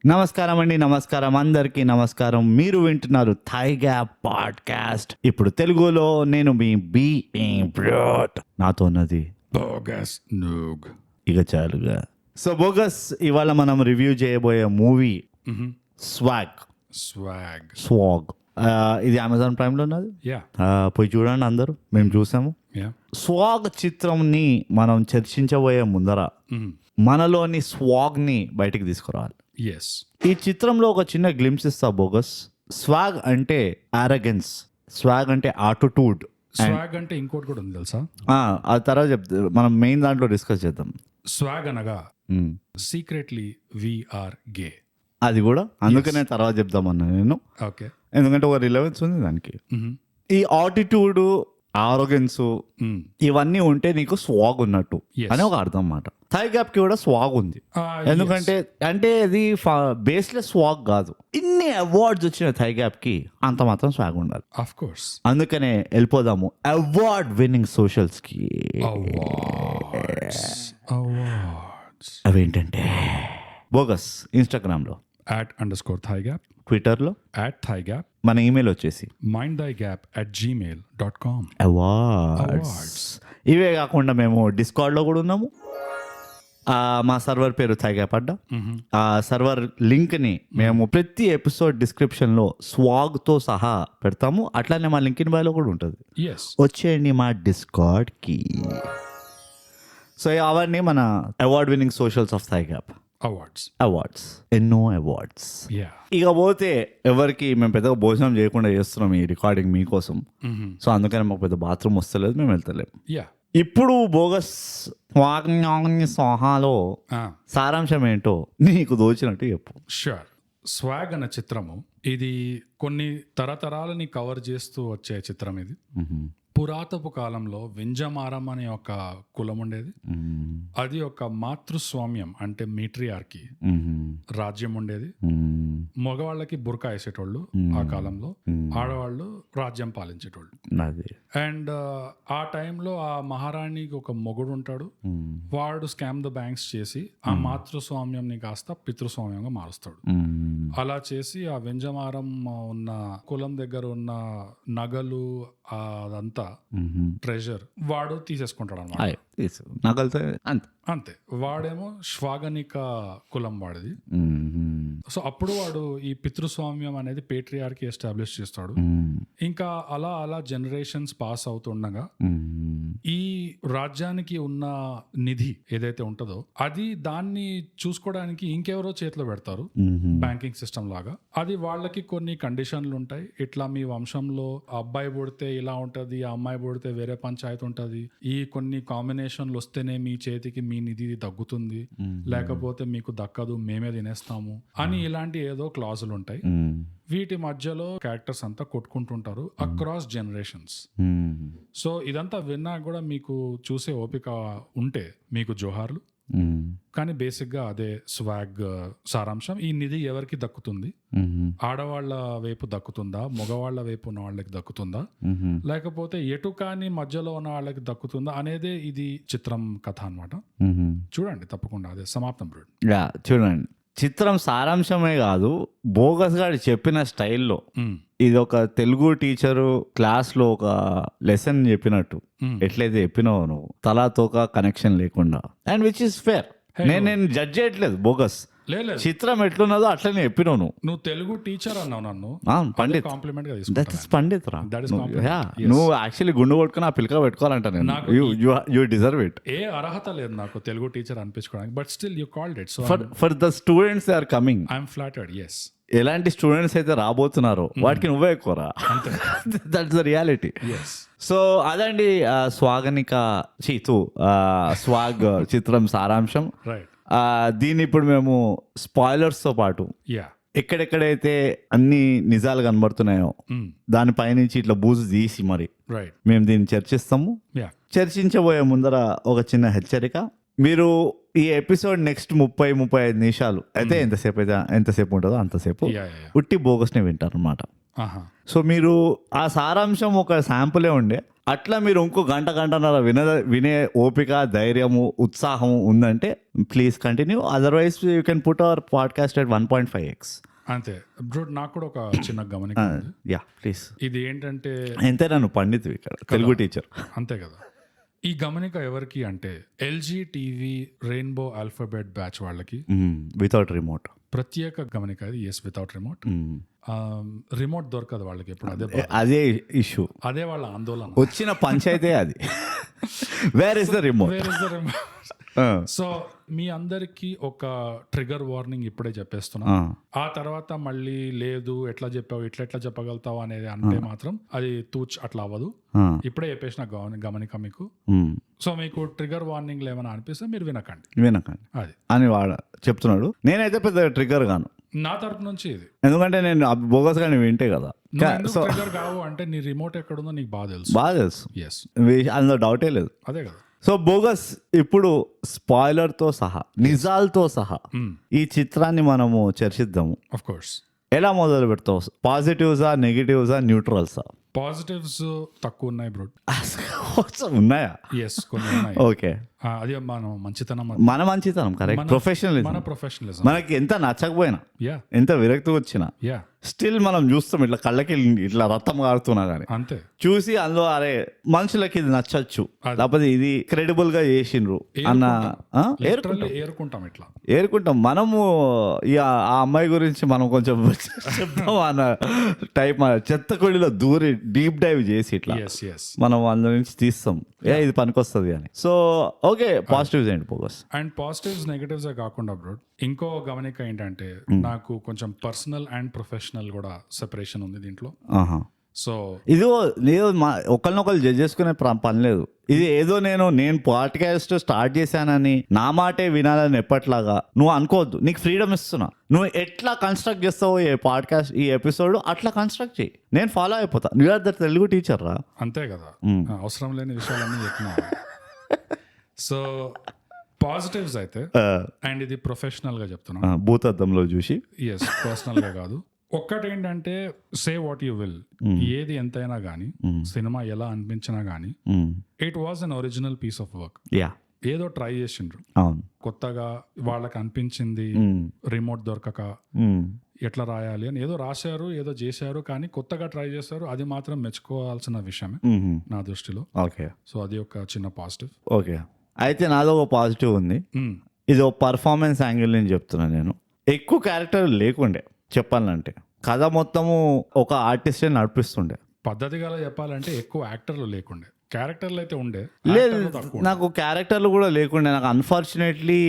నమస్కారం అందరికీ నమస్కారం. మీరు వింటున్నారు థాయ్ గ్యాప్ పాడ్కాస్ట్. ఇప్పుడు తెలుగులో నేను మీ బ్రోట్, నాతో ఉన్నది బోగస్ నూగ్. ఇక చాలుగా. సో బోగస్, ఇవాళ మనం రివ్యూ చేయబోయే మూవీ స్వాగ్. ఇది అమెజాన్ ప్రైమ్ లో ఉన్నది. పోయి చూడండి అందరూ, మేము చూసాము. స్వాగ్ చిత్రంని మనం చర్చించబోయే ముందర మనలోని స్వాగ్ ని బయటికి తీసుకురావాలి. ఈ చిత్రంలో ఒక చిన్న గ్లిమ్స్ ఇస్తా బోగస్. స్వాగ్ అంటే ఆరగెన్స్, స్వాగ్ అంటే ఆటిట్యూడ్. స్వాగ్ అంటే ఇంకోటి కూడా ఉంది తెలుసా? ఆ తర్వాత చెప్తా, మనం మెయిన్ దాంట్లో డిస్కస్ చేద్దాం. స్వాగ్ అనగా సీక్రెట్లీ వీఆర్ గే, అది కూడా అందుకనే తర్వాత చెప్దామన్నా నేను. ఓకే, ఎందుకంటే ఒక రిలవెన్స్ ఉంది దానికి. ఈ ఆటిట్యూడ్, ఆరోగెన్స్ ఇవన్నీ ఉంటే నీకు స్వాగ్ ఉన్నట్టు అని ఒక అర్థం అన్నమాట. థై గ్యాప్ కి కూడా స్వాగ్ ఉంది. ఎందుకంటే అంటే అది బేస్లెస్ స్వాగ్ కాదు. ఇన్ని అవార్డ్స్ వచ్చిన థై గ్యాప్ కి అంత మాత్రం స్వాగ్ ఉండాలి. Of course. అందుకనే వెళ్ళిపోదాము అవార్డ్ విన్నింగ్ సోషల్స్ కి. అవేంటంటే బోగస్, ఇన్స్టాగ్రామ్ లో @_thaigap, ట్విట్టర్ లో @thaigap, మన ఈమెయిల్ వచ్చేసి mindthigap@gmail.com. అవార్డ్స్. ఇవే కాకుండా మేము డిస్కార్డ్ లో కూడా ఉన్నాము. మా సర్వర్ పేరు థైగ్యాప్ అడ్డా. ఆ సర్వర్ లింక్ ని మేము ప్రతి ఎపిసోడ్ డిస్క్రిప్షన్ లో స్వాగ్ తో సహా పెడతాము. అట్లానే మా లింక్ ఇన్ బయోలో కూడా ఉంటుంది. వచ్చేయండి మా డిస్కార్డ్ కి. సో అవన్నీ మన అవార్డ్ విన్నింగ్ సోషల్స్ ఆఫ్ థైగ్యాప్. అవార్డ్స్, ఎన్నో అవార్డ్స్. ఇక పోతే ఎవరికి మేము పెద్దగా భోజనం చేయకుండా చేస్తున్నాం ఈ రికార్డింగ్ మీకోసం. సో అందుకని మాకు పెద్ద బాత్రూమ్ వస్తలేదు, మేము వెళ్తలేము. ఇప్పుడు బోగస్ సోహాలో సారాంశం ఏంటో నీకు దోచినట్టు చెప్పు. షూర్. స్వాగ్ అనే చిత్రము ఇది కొన్ని తరతరాలని కవర్ చేస్తూ వచ్చే చిత్రం. ఇది పురాతపు కాలంలో వింజమారం అనే ఒక కులం ఉండేది. అది ఒక మాతృస్వామ్యం అంటే మీట్రియార్కి రాజ్యం ఉండేది. మగవాళ్ళకి బుర్కా వేసేటోళ్ళు ఆ కాలంలో, ఆడవాళ్ళు రాజ్యం పాలించేటోళ్ళు. అండ్ ఆ టైంలో ఆ మహారాణికి ఒక మొగుడు ఉంటాడు. వాడు స్కామ్ ద బ్యాంక్స్ చేసి ఆ మాతృస్వామ్యంని కాస్త పితృస్వామ్యంగా మారుస్తాడు. అలా చేసి ఆ వింజమారం ఉన్న కులం దగ్గర ఉన్న నగలు అదంతా ట్రెజర్ వాడు తీసేసుకుంటాడు అన్నమాట. అంతే. వాడేమో శ్వాగనిక కులం వాడిది. సో అప్పుడు వాడు ఈ పితృస్వామ్యం అనేది పేట్రియార్కి ఎస్టాబ్లిష్ చేస్తాడు. ఇంకా అలా అలా జనరేషన్స్ పాస్ అవుతుండగా ఈ రాజ్యానికి ఉన్న నిధి ఏదైతే ఉంటుందో అది దాన్ని చూసుకోవడానికి ఇంకెవరో చేతిలో పెడతారు, బ్యాంకింగ్ సిస్టమ్ లాగా. అది వాళ్ళకి కొన్ని కండిషన్లు ఉంటాయి. ఇట్లా మీ వంశంలో అబ్బాయి పుడితే ఇలా ఉంటది, ఆ అమ్మాయి పుడితే వేరే పంచాయతీ ఉంటది, ఈ కొన్ని కాంబినేషన్లు వస్తేనే మీ చేతికి మీ నిధి దగ్గుతుంది, లేకపోతే మీకు దక్కదు, మేమే తినేస్తాము అని ఇలాంటి ఏదో క్లాజులు ఉంటాయి. వీటి మధ్యలో క్యారెక్టర్స్ అంతా కొట్టుకుంటుంటారు అక్రాస్ జనరేషన్స్. సో ఇదంతా విన్నా కూడా మీకు చూసే ఓపిక ఉంటే మీకు జోహార్లు. కానీ బేసిక్ గా అదే స్వాగ్ సారాంశం. ఈ నిధి ఎవరికి దక్కుతుంది? ఆడవాళ్ల వైపు దక్కుతుందా, మగవాళ్ల వైపు ఉన్న వాళ్ళకి దక్కుతుందా, లేకపోతే ఎటు కాని మధ్యలో ఉన్న వాళ్ళకి దక్కుతుందా అనేదే ఇది చిత్రం కథ అన్నమాట. చూడండి తప్పకుండా. అదే సమాప్తం. చూడండి, చిత్రం సారాంశమే కాదు, బోగస్ గారు చెప్పిన స్టైల్లో ఇది ఒక తెలుగు టీచరు క్లాస్ లో ఒక లెసన్ చెప్పినట్టు ఎట్లయితే చెప్పినావు నువ్వు, తలాతోక కనెక్షన్ లేకుండా. And which is fair. నేను జడ్జ్ చేయట్లేదు బోగస్. చిత్రం ఎట్లున్నదో అట్లనే చెప్పినావు నువ్వు. తెలుగు టీచర్ అన్నావు నన్ను. పండిత్, దట్ ఇస్ పండిత్ రా. నువ్వు యాక్చువల్లీ గుండు కొట్టుకుని ఆ పిల్లక పెట్టుకోవాలంట. నేను యూ డిజర్వ్ ఇట్. ఏ అర్హత లేదు నాకు తెలుగు టీచర్ అనిపించుకోవడానికి, but still you called it. So for the students they are coming. I'm flattered. yes. ఎలాంటి స్టూడెంట్స్ అయితే రాబోతున్నారో వాటికి నువ్వే ఎక్కువరా. That's the reality. సో అదండి స్వాగనిక స్వాగ్ చిత్రం సారాంశం. దీన్ని ఇప్పుడు మేము స్పాయిలర్స్ తో పాటు ఎక్కడెక్కడైతే అన్ని నిజాలు కనబడుతున్నాయో దానిపైనుంచి ఇట్లా బూజు తీసి మరి మేము దీన్ని చర్చిస్తాము. చర్చించబోయే ముందర ఒక చిన్న హెచ్చరిక. మీరు ఈ ఎపిసోడ్ నెక్స్ట్ 30-35 నిమిషాలు అయితే ఎంతసేపు ఉంటుందో అంతసేపు ఉట్టి బోగస్ ని వింటారు అనమాట. ఆహా. సో మీరు ఆ సారాంశం ఒక శాంపులే ఉండే, అట్లా మీరు ఇంకో గంటన్నర వినే ఓపిక, ధైర్యము, ఉత్సాహం ఉందంటే please continue. Otherwise you can put our podcast at 1.5x. అంతే బ్రో. నాకు కూడా ఒక చిన్న గమనిక ఉంది. Yeah please. ఇది ఏంటంటే ఎంతే నన్ను పండితు ఇక్కడ తెలుగు టీచర్. అంతే కదా. ఈ గమనిక ఎవరికి అంటే LG TV rainbow alphabet batch వాళ్ళకి వితౌట్ రిమోట్. ప్రత్యేక గమనిక ఇది. Yes, without remote. రిమోట్ దొరకదు వాళ్ళకి ఎప్పుడు. అదే ఇష్యూ, అదే వాళ్ళ ఆందోళన. వచ్చిన పంచాయితే అది. Where is the remote? So మీ అందరికి ఒక ట్రిగర్ వార్నింగ్ ఇప్పుడే చెప్పేస్తున్నా. ఆ తర్వాత మళ్ళీ లేదు ఎట్లా చెప్పావు, ఇట్లా చెప్పగలుగుతావు అనేది అంటే మాత్రం అది తూచ్ అట్లా అవ్వదు. ఇప్పుడే చెప్పేసిన గమనిక మీకు. సో మీకు ట్రిగర్ వార్నింగ్ ఏమైనా అనిపిస్తే మీరు వినకండి అది అని వాడు చెప్తున్నాడు. నేనైతే పెద్ద ట్రిగర్ గాను నా తరపు నుంచి ఇది. ఎందుకంటే నేను బోగస్ గాని వింటే కదా. ట్రిగర్ కావు అంటే నీ రిమోట్ ఎక్కడుందో నీకు బాగా తెలుసు. ఎస్, అందులో డౌటే లేదు. అదే కదా. సో బోగస్ ఇప్పుడు స్పాయిలర్తో సహా, నిజాలతో సహా ఈ చిత్రాన్ని మనము చర్చిద్దాము. Of course. ఎలా మొదలు పెడతావు? పాజిటివ్సా, నెగిటివ్సా, న్యూట్రల్సా? పాజిటివ్స్ తక్కువ ఉన్నాయి బ్రో. ఉన్నాయా? ఎస్, కొన్ని ఉన్నాయి. ఓకే, అది మన మంచితనం. మన మంచితనం, కరెక్ట్. ప్రొఫెషనలిజం మనకి ఎంత నచ్చకపోయినా, ఎంత విరక్తి వచ్చినా స్టిల్ మనం చూస్తాం ఇట్లా కళ్ళకి ఇట్లా రక్తం కారుతున్నా కానీ అంతే చూసి అందులో అరే మనుషులకి ఇది నచ్చచ్చు, లేకపోతే ఇది క్రెడిబుల్ గా చేసిండ్రు అన్న ఏరుకుంటాం. ఇట్లా ఏరుకుంటాం మనము. ఆ అమ్మాయి గురించి మనం కొంచెం చెప్తాం అన్న టైప్ చెత్త కొడిలో దూరి డీప్ డైవ్ చేసి ఇట్లా మనం అందులో నుంచి తీస్తాం, ఇది పనికొస్తుంది అని. సో ఓకే, పాజిటివ్స్ ఏంటి బోగస్? అండ్ పాజిటివ్స్ నెగటివ్స్ కాకుండా బ్రో ఇంకో గమనిక ఏంటంటే నాకు కొంచెం పర్సనల్ అండ్ ప్రొఫెషనల్ కూడా సెపరేషన్ ఉంది దీంట్లో. సో ఇది లేదు ఒకరినొకరు జడ్జ్ చేసుకునే పని లేదు. ఇది ఏదో నేను పాడ్కాస్ట్ స్టార్ట్ చేశానని నా మాటే వినాలని ఎప్పట్లాగా నువ్వు అనుకోవద్దు. నీకు ఫ్రీడమ్ ఇస్తున్నా, నువ్వు ఎట్లా కన్స్ట్రక్ట్ చేస్తావు ఈ పాడ్కాస్ట్, ఈ ఎపిసోడ్ అట్లా కన్స్ట్రక్ట్ చేయి, నేను ఫాలో అయిపోతా. నువ్వు ఆర్ ద తెలుగు టీచర్ రా. అంతే కదా, అవసరం లేని విషయాలన్నీ చెప్పినా. సో పాజిటివ్స్ అయితే, అండ్ ఇది ప్రొఫెషనల్ గా చెప్తున్నా, భూతద్దంలో చూసి. ఎస్, పర్సనల్ గా కాదు. ఒక్కటేంటంటే సే వాట్ యు విల్, ఏది ఎంతైనా గానీ, సినిమా ఎలా అనిపించినా గానీ, it was an original piece of work. ఏదో ట్రై చేసిండ్రు కొత్తగా, వాళ్ళకి అనిపించింది, రిమోట్ దొరకక ఎట్లా రాయాలి అని ఏదో రాశారు, ఏదో చేశారు, కానీ కొత్తగా ట్రై చేశారు. అది మాత్రం మెచ్చుకోవాల్సిన విషయమే నా దృష్టిలో. సో అది ఒక చిన్న పాజిటివ్. ఓకే, అయితే నాదో ఒక పాజిటివ్ ఉంది. ఇది ఒక పర్ఫార్మెన్స్ యాంగిల్ నేను చెప్తున్నాను. నేను ఎక్కువ క్యారెక్టర్ లేకుండే చెప్పాలంటే, కథ మొత్తము ఒక ఆర్టిస్టే నడిపిస్తుండే. పద్ధతిగా చెప్పాలంటే ఎక్కువ యాక్టర్లు లేకుండే, క్యారెక్టర్లు అయితే ఉండే. లేదు, నాకు క్యారెక్టర్లు కూడా లేకుండే. నాకు అన్ఫార్చునేట్లీ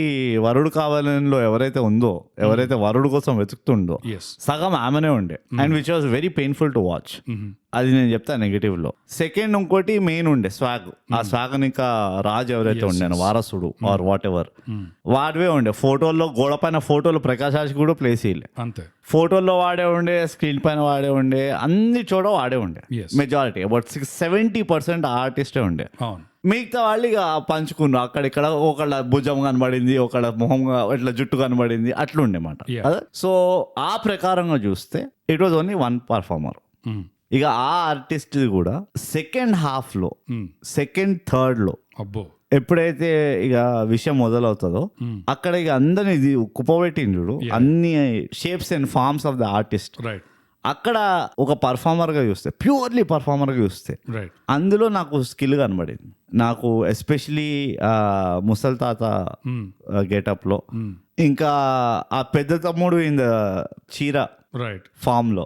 వరుడు కావాలనిలో ఎవరైతే ఉందో, ఎవరైతే వరుడు కోసం వెతుకుతుండో, సగం ఆమెనే ఉండే. And which was very painful to watch. అది నేను చెప్తా నెగిటివ్ లో. సెకండ్ ఇంకోటి మెయిన్ ఉండే స్వాగ్. ఆ స్వాగ్ ఇంకా రాజు ఎవరైతే ఉండే వారసుడు ఆర్ వాట్ ఎవర్, వాడివే ఉండే. ఫోటోల్లో గోడ పైన ఫోటోలు ప్రకాశాష్ కూడా ప్లేస్ ఇయ్యలే. అంతే, ఫోటోల్లో వాడే ఉండే, స్క్రీన్ పైన వాడే ఉండే, అన్ని చోట వాడే ఉండే. మెజారిటీ అబౌట్ 70% ఆర్టిస్టే ఉండే. మిగతా వాళ్ళు ఇక పంచుకున్నారు అక్కడిక్కడ. ఒకళ్ళ భుజం కనబడింది, ఒకళ్ళ మొహం ఇట్లా జుట్టు కనబడింది, అట్లుండే మాట. సో ఆ ప్రకారంగా చూస్తే it was only one performer. ఇక ఆ ఆర్టిస్ట్ కూడా సెకండ్ హాఫ్ లో, సెకండ్ థర్డ్ లో ఎప్పుడైతే ఇక విషయం మొదలవుతుందో అక్కడ ఇక అందరిని ఇది కుప్పబెట్టింది చూడు, అన్ని shapes and forms of the artist. అక్కడ ఒక పర్ఫార్మర్గా చూస్తే, ప్యూర్లీ పర్ఫార్మర్గా చూస్తే అందులో నాకు స్కిల్ కనబడింది. నాకు ఎస్పెషలీ ముసలి తాత గెటప్లో, ఇంకా ఆ పెద్ద తమ్ముడు ఇన్ ద చీర ఫామ్ లో,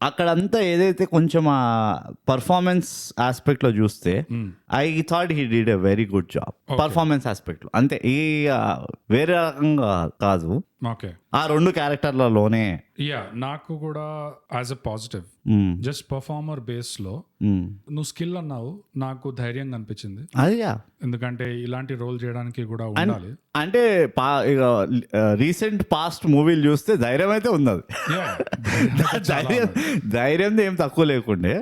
అక్కడంతా ఏదైతే కొంచెం ఆ పర్ఫార్మెన్స్ ఆస్పెక్ట్ లో చూస్తే I thought he did a very good job performance aspect లో. అంతే, ఈ వేరే రకంగా కాదు. ఆ రెండు క్యారెక్టర్లలోనే నాకు కూడా as a positive, just performer base లో నువ్వు స్కిల్ అన్నావు, నాకు ధైర్యంగా అనిపించింది. ఎందుకంటే ఇలాంటి రోల్ చేయడానికి కూడా ఉండాలి. అంటే రీసెంట్ పాస్ట్ మూవీలు చూస్తే ధైర్యం అయితే ఉంది. ధైర్యం ఏం తక్కువ లేకుండే,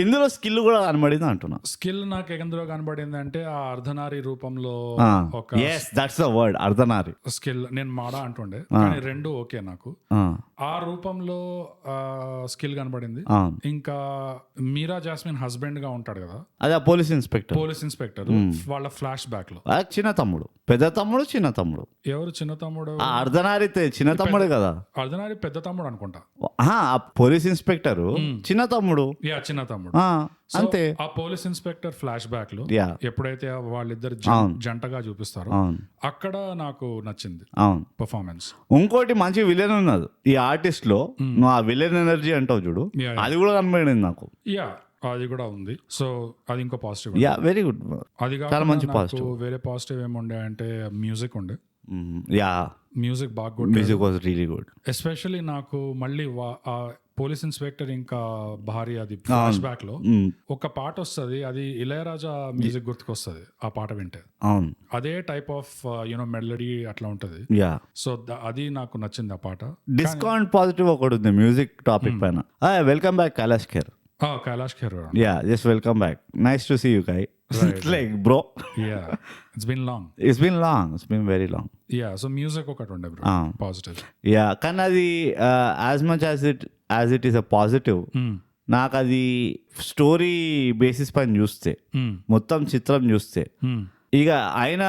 ఇందులో స్కిల్ కూడా కనబడింది అంటున్నా. స్కిల్ నాకు ఎందులో కనబడింది అంటే ఆ అర్ధనారి రూపంలో ఒక, దట్స్ ద వర్డ్, అర్ధనారి స్కిల్. నేను మాడా అంటుండే కానీ రెండు ఓకే నాకు. ఆ రూపంలో స్కిల్ కనబడింది. అవును. ఇంకా మీరా జాస్మిన్ హస్బెండ్ గా ఉంటాడు కదా, అదే పోలీస్ ఇన్స్పెక్టర్, పోలీస్ ఇన్స్పెక్టర్, వాళ్ళ ఫ్లాష్ బ్యాక్ లో చిన్న తమ్ముడు, పెద్ద తమ్ముడు, చిన్న తమ్ముడు. ఎవరు చిన్న తమ్ముడు? ఆ అర్ధనారితే చిన్న తమ్ముడు కదా. అర్ధనారి పెద్ద తమ్ముడు అనుకుంటా. ఆ పోలీస్ ఇన్స్పెక్టర్ చిన్న తమ్ముడు. యా, చిన్న తమ్ముడు. So, అంతే. ఆ పోలీస్ ఇన్స్పెక్టర్ ఫ్లాష్ బ్యాక్ లో యా, ఎప్పుడైతే వాళ్ళిద్దరు జంటగా చూపిస్తారో అవును, అక్కడ నాకు నచ్చింది అవును. పర్ఫార్మెన్స్. ఇంకోటి మంచి విలన్ ఉన్నది ఈ ఆర్టిస్ట్ లో. నువ్వు ఆ విలన్ ఎనర్జీ అంటావు చూడు, Yeah, అది కూడా కనబడింది నాకు. యా, అది కూడా ఉంది. సో అది ఇంకో పాజిటివ్. Yeah, very good. అది చాలా మంచి కాకుండా positive. నాకు వేరే పాజిటివ్ ఏముండే అంటే మ్యూజిక్ ఉండే. యా, మ్యూజిక్ బాగా good. Music was really good. Especially నాకు మళ్ళీ ఆ పోలీస్ ఇన్స్పెక్టర్ ఇంకా భార్య అది ఫ్లాష్ బ్యాక్ లో ఒక పాట వస్తుంది, అది ఇళయరాజా మ్యూజిక్ గుర్తుకొస్తుంది ఆ పాట వింటే. అవును. అదే టైప్ ఆఫ్ మెలడీ అట్లా ఉంటది. యా, సో అది నాకు నచ్చింది ఆ పాట. డిస్కౌంట్ పాజిటివ్ ఒకటి ఉంది మ్యూజిక్ టాపిక్ పైన. Welcome back Kailash Kher. Kailash Kher. Yeah, just welcome back. Nice to see you guy. Like bro, yeah, it's been long. It's been long, it's been very long. Yeah, so music ఒకటి ఉండే bro positive. Yeah, కానీ అది as much as it is a positive, నాకు అది story basis పైన చూస్తే, మొత్తం చిత్రం చూస్తే, ఇక ఆయన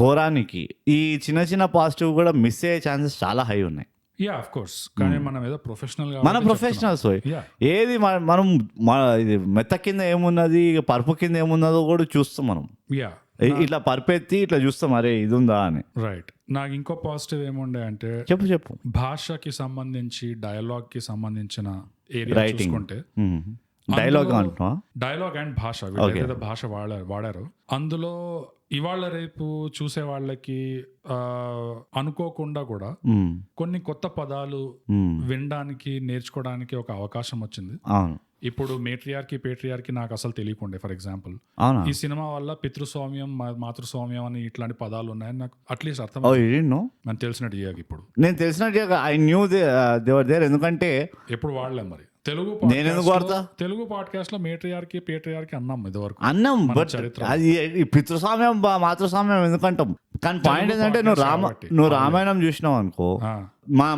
ఘోరానికి ఈ చిన్న చిన్న పాజిటివ్ కూడా మిస్ అయ్యే ఛాన్సెస్ చాలా హై ఉన్నాయి. Yeah, of course. కానీ మనం ఏదో ప్రొఫెషనల్ మన ప్రొఫెషనల్స్ Yeah. ఏది మనం ఇది మెత్త కింద ఏమున్నది, పరుపు కింద ఏమున్నదో కూడా చూస్తాం మనం. యా, ఇట్లా పరుపెత్తి ఇట్లా చూస్తాం, అరే ఇది ఉందా అని. రైట్. నాకు ఇంకో పాజిటివ్ ఏముండే అంటే చెప్పు. భాషకి సంబంధించి, డైలాగ్ కి సంబంధించిన ఏరియా Writing. చూసుకుంటే, డైలాగ్ అంటున్నా, డైలాగ్ అండ్ భాష, వీళ్ళైతే భాష వాడారు అందులో. ఇవాళ రేపు చూసే వాళ్ళకి అనుకోకుండా కూడా కొన్ని కొత్త పదాలు వినడానికి, నేర్చుకోవడానికి ఒక అవకాశం వచ్చింది. అవును. ఇప్పుడు పేట్రియార్కి నాకు అసలు తెలియకుండే. ఫర్ ఎగ్జాంపుల్, అవునా, ఈ సినిమా వల్ల పితృస్వామ్యం, మాతృస్వామ్యం అని ఇట్లాంటి పదాలు ఉన్నాయని నాకు అట్లీస్ట్ అర్థం. నాకు తెలిసినట్టు ఇప్పుడు నేను తెలిసినట్టు ఐ న్యూ దేవర్ దేర్, ఎందుకంటే ఎప్పుడు వాడలేం. మరి నేను ఎందుకు వాడతా? తెలుగు పాడ్కాస్ట్ లో పేట్రియార్కి అన్నాం ఇదివరకు, అన్నం. బట్ చరిత్ర అది పితృస్వామ్యం మాతృస్వామ్యం ఎందుకంటాం. కానీ పాయింట్ ఏంటంటే నువ్వు రామాయణం చూసినావు అనుకో, మా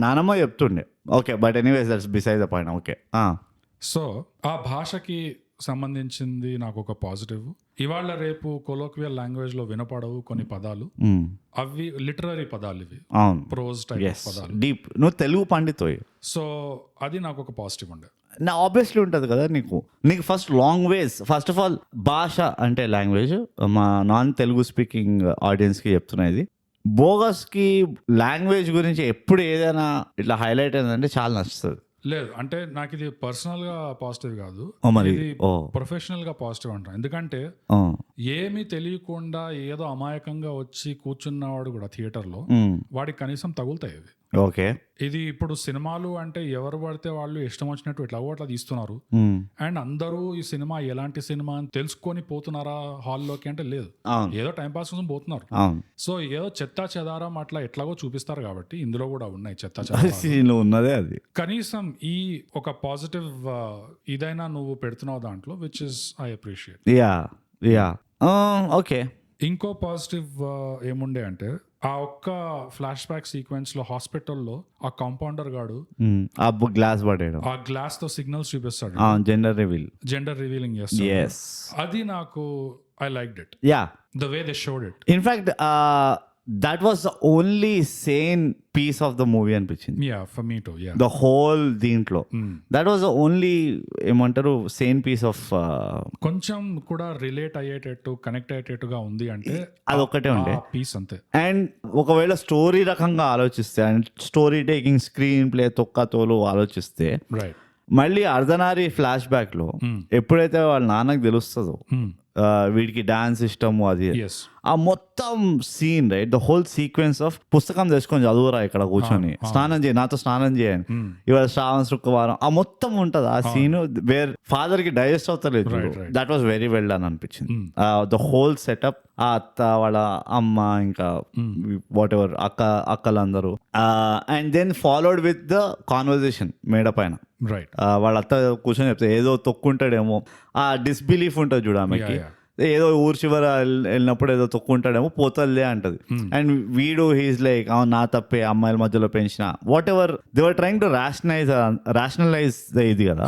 నానమ్మ చెప్తుండే. Okay, but anyways that's beside the point. Okay, so ఆ భాషకి సంబంధించింది నాకు ఒక పాజిటివ్. ఇవాళ రేపు కొలోక్వియల్ లాంగ్వేజ్ లో వినపడవు కొన్ని పదాలు, అవి లిటరరీ పదాలు, ఇవి ప్రోజ్ టైప్ పదాలు, డీప్. నువ్వు తెలుగు పండితోయ్, సో అది నాకు ఒక పాజిటివ్ ఉండే. నా ఆబ్వియస్లీ ఉంటుంది కదా నీకు first long ways. First of all భాష అంటే లాంగ్వేజ్. మా నాన్ తెలుగు స్పీకింగ్ ఆడియన్స్కి చెప్తున్నా, ఇది బోగస్కి లాంగ్వేజ్ గురించి ఎప్పుడు ఏదైనా ఇట్లా హైలైట్ అయిందంటే చాలా నచ్చుతుంది. లేదు అంటే నాకు ఇది పర్సనల్ గా పాజిటివ్ కాదు, ఇది ప్రొఫెషనల్ గా పాజిటివ్ అంటాను. ఎందుకంటే ఏమీ తెలియకుండా ఏదో అమాయకంగా వచ్చి కూర్చున్నవాడు కూడా థియేటర్ లో, వాడికి కనీసం తగులుతాయి ఇవి. ఓకే, ఇది ఇప్పుడు సినిమాలు అంటే ఎవరు పడితే వాళ్ళు ఇష్టం వచ్చినట్టు ఇట్లా అట్లా తీస్తున్నారు. అండ్ అందరూ ఈ సినిమా ఎలాంటి సినిమా అని తెలుసుకొని పోతున్నారా హాల్లోకి అంటే లేదు, ఏదో టైంపాస్ కోసం పోతున్నారు. సో ఏదో చెత్తా చెదారం అట్లా ఎట్లాగో చూపిస్తారు కాబట్టి ఇందులో కూడా ఉన్నాయి చెత్తా చెదారం ఉన్నదే. అది కనీసం ఈ ఒక పాజిటివ్ ఇదైనా నువ్వు పెడుతున్నావు దాంట్లో, which is I appreciate. Yeah, okay. ఇంకో పాజిటివ్ ఏముండే అంటే, ఆ ఒక్క ఫ్లాష్ బ్యాక్ సీక్వెన్స్ లో హాస్పిటల్లో ఆ కాంపౌండర్ గాడు గ్లాస్ పడేయడం, ఆ గ్లాస్ తో సిగ్నల్స్ చూపిస్తాడు, జెండర్ రివీలింగ్ చేస్తాడు. అది నాకు I liked it. Yeah, the way they showed it. In fact that was the only sane piece of the movie అనిపించింది. Yeah, for me too. Yeah, the whole దీంట్లో that was the only ఏమంటారు sane piece of కొంచెం కూడా relate అయ్యేటట్టు, connect అయ్యేటట్టుగా ఉంది అంటే అది ఒక్కటే ఉండే పీస్ అంతే. అండ్ ఒకవేళ స్టోరీ రకంగా ఆలోచిస్తే, and story taking, screenplay, తొక్కతోలు ఆలోచిస్తే, రైట్, మళ్ళీ అర్ధనారి ఫ్లాష్ బ్యాక్ లో ఎప్పుడైతే వాళ్ళ నాన్నకు తెలుస్తుందో వీడికి డాన్స్ ఇష్టము, అది ఆ మొత్తం scene, right, the whole sequence of పుస్తకం తెచ్చుకొని చదువురా ఇక్కడ కూర్చొని, స్నానం చేయి, నాతో స్నానం చేయని, ఇవాళ శ్రావణ శుక్రవారం, ఆ మొత్తం ఉంటది ఆ సీన్ వేర్ ఫాదర్ కి డైజెస్ట్ అవుతలేదు. That was very well done అనిపించింది. ద హోల్ సెటప్, ఆ అత్త, వాళ్ళ అమ్మ, ఇంకా వాట్ ఎవర్ అక్కలందరూ, and then followed with the conversation మేడ పైన. రైట్, వాళ్ళ అత్త కూర్చొని చెప్తే ఏదో తొక్కుంటాడేమో, ఆ డిస్బిలీఫ్ ఉంటుంది చూడ ఆమెకి, ఏదో ఊరు చివర వెళ్ళినప్పుడు ఏదో తొక్కుంటాడేమో పోతలే అంటది. అండ్ వీడు హీస్ లైక్ నా తప్పే అమ్మాయిల మధ్యలో పెంచిన whatever they were trying to rationalize ఇది కదా,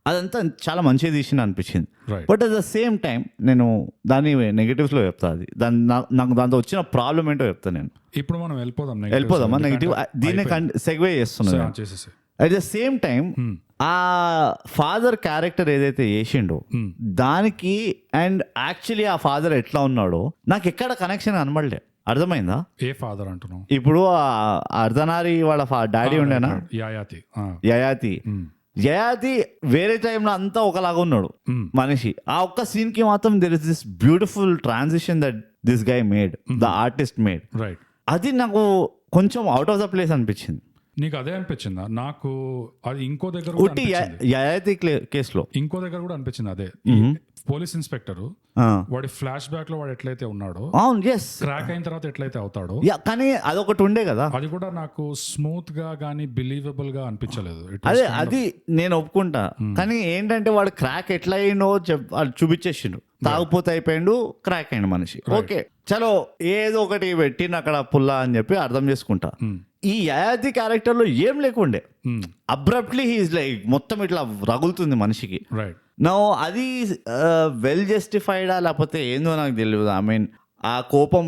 అదంతా చాలా మంచిగా తీసిన అనిపించింది. But at the same time నేను దాన్ని నెగిటివ్స్ లో చెప్తా. అది నాకు దాంతో వచ్చిన ప్రాబ్లం ఏంటో చెప్తాను నేను. ఇప్పుడు మనం వెళ్ళిపోదామా నెగిటివ్, దీన్ని సెగ్వే చేస్తున్నాను. అట్ ద సేమ్ టైం ఆ ఫాదర్ క్యారెక్టర్ ఏదైతే చేసిండో దానికి అండ్ యాక్చువల్లీ ఆ ఫాదర్ ఎట్లా ఉన్నాడో నాకు ఎక్కడ కనెక్షన్ కనబడలే. అర్థమైందా? ఏ ఫాదర్ అంటున్నావు? ఇప్పుడు అర్ధనారి వాళ్ళ డాడీ ఉండేనా, యయాతి వేరే టైంలో అంతా ఒకలాగా ఉన్నాడు మనిషి. ఆ ఒక్క సీన్ కి మాత్రం there is this beautiful transition that this guy made, the artist made. అది నాకు కొంచెం అవుట్ ఆఫ్ ద ప్లేస్ అనిపించింది. నీకు అదే అనిపించిందా? నాకు అది ఇంకో దగ్గర యయాతి కేసులో ఇంకో దగ్గర కూడా అనిపించింది అదే. పోలీస్ ఇన్స్పెక్టర్ వాడి ఫ్లాష్ బ్యాక్ లో వాడు ఎట్లయితే ఉన్నాడో, క్రాక్ అయిన తర్వాత ఎట్లయితే అవుతాడో, కానీ అదొకటి ఉండే కదా, అది కూడా నాకు స్మూత్ గా గానీ బిలీవబుల్ గా అనిపించలేదు. అదే అది నేను ఒప్పుకుంటా. కానీ ఏంటంటే వాడు క్రాక్ ఎట్లా అయిందో చూపించేసిండు. తాగుపోతే అయిపోయిండు, క్రాక్ అయిండు మనిషి. ఓకే చలో ఏదో ఒకటి పెట్టిన అక్కడ పుల్లా అని చెప్పి అర్థం చేసుకుంటా. ఈ యయాతి క్యారెక్టర్ లో ఏం లేకుండే, అబ్రప్ట్లీ హీస్ లైక్ మొత్తం ఇట్లా రగులుతుంది మనిషికి. నో అది వెల్ జస్టిఫైడా లేకపోతే ఏందో నాకు తెలియదు. ఐ మీన్ ఆ కోపం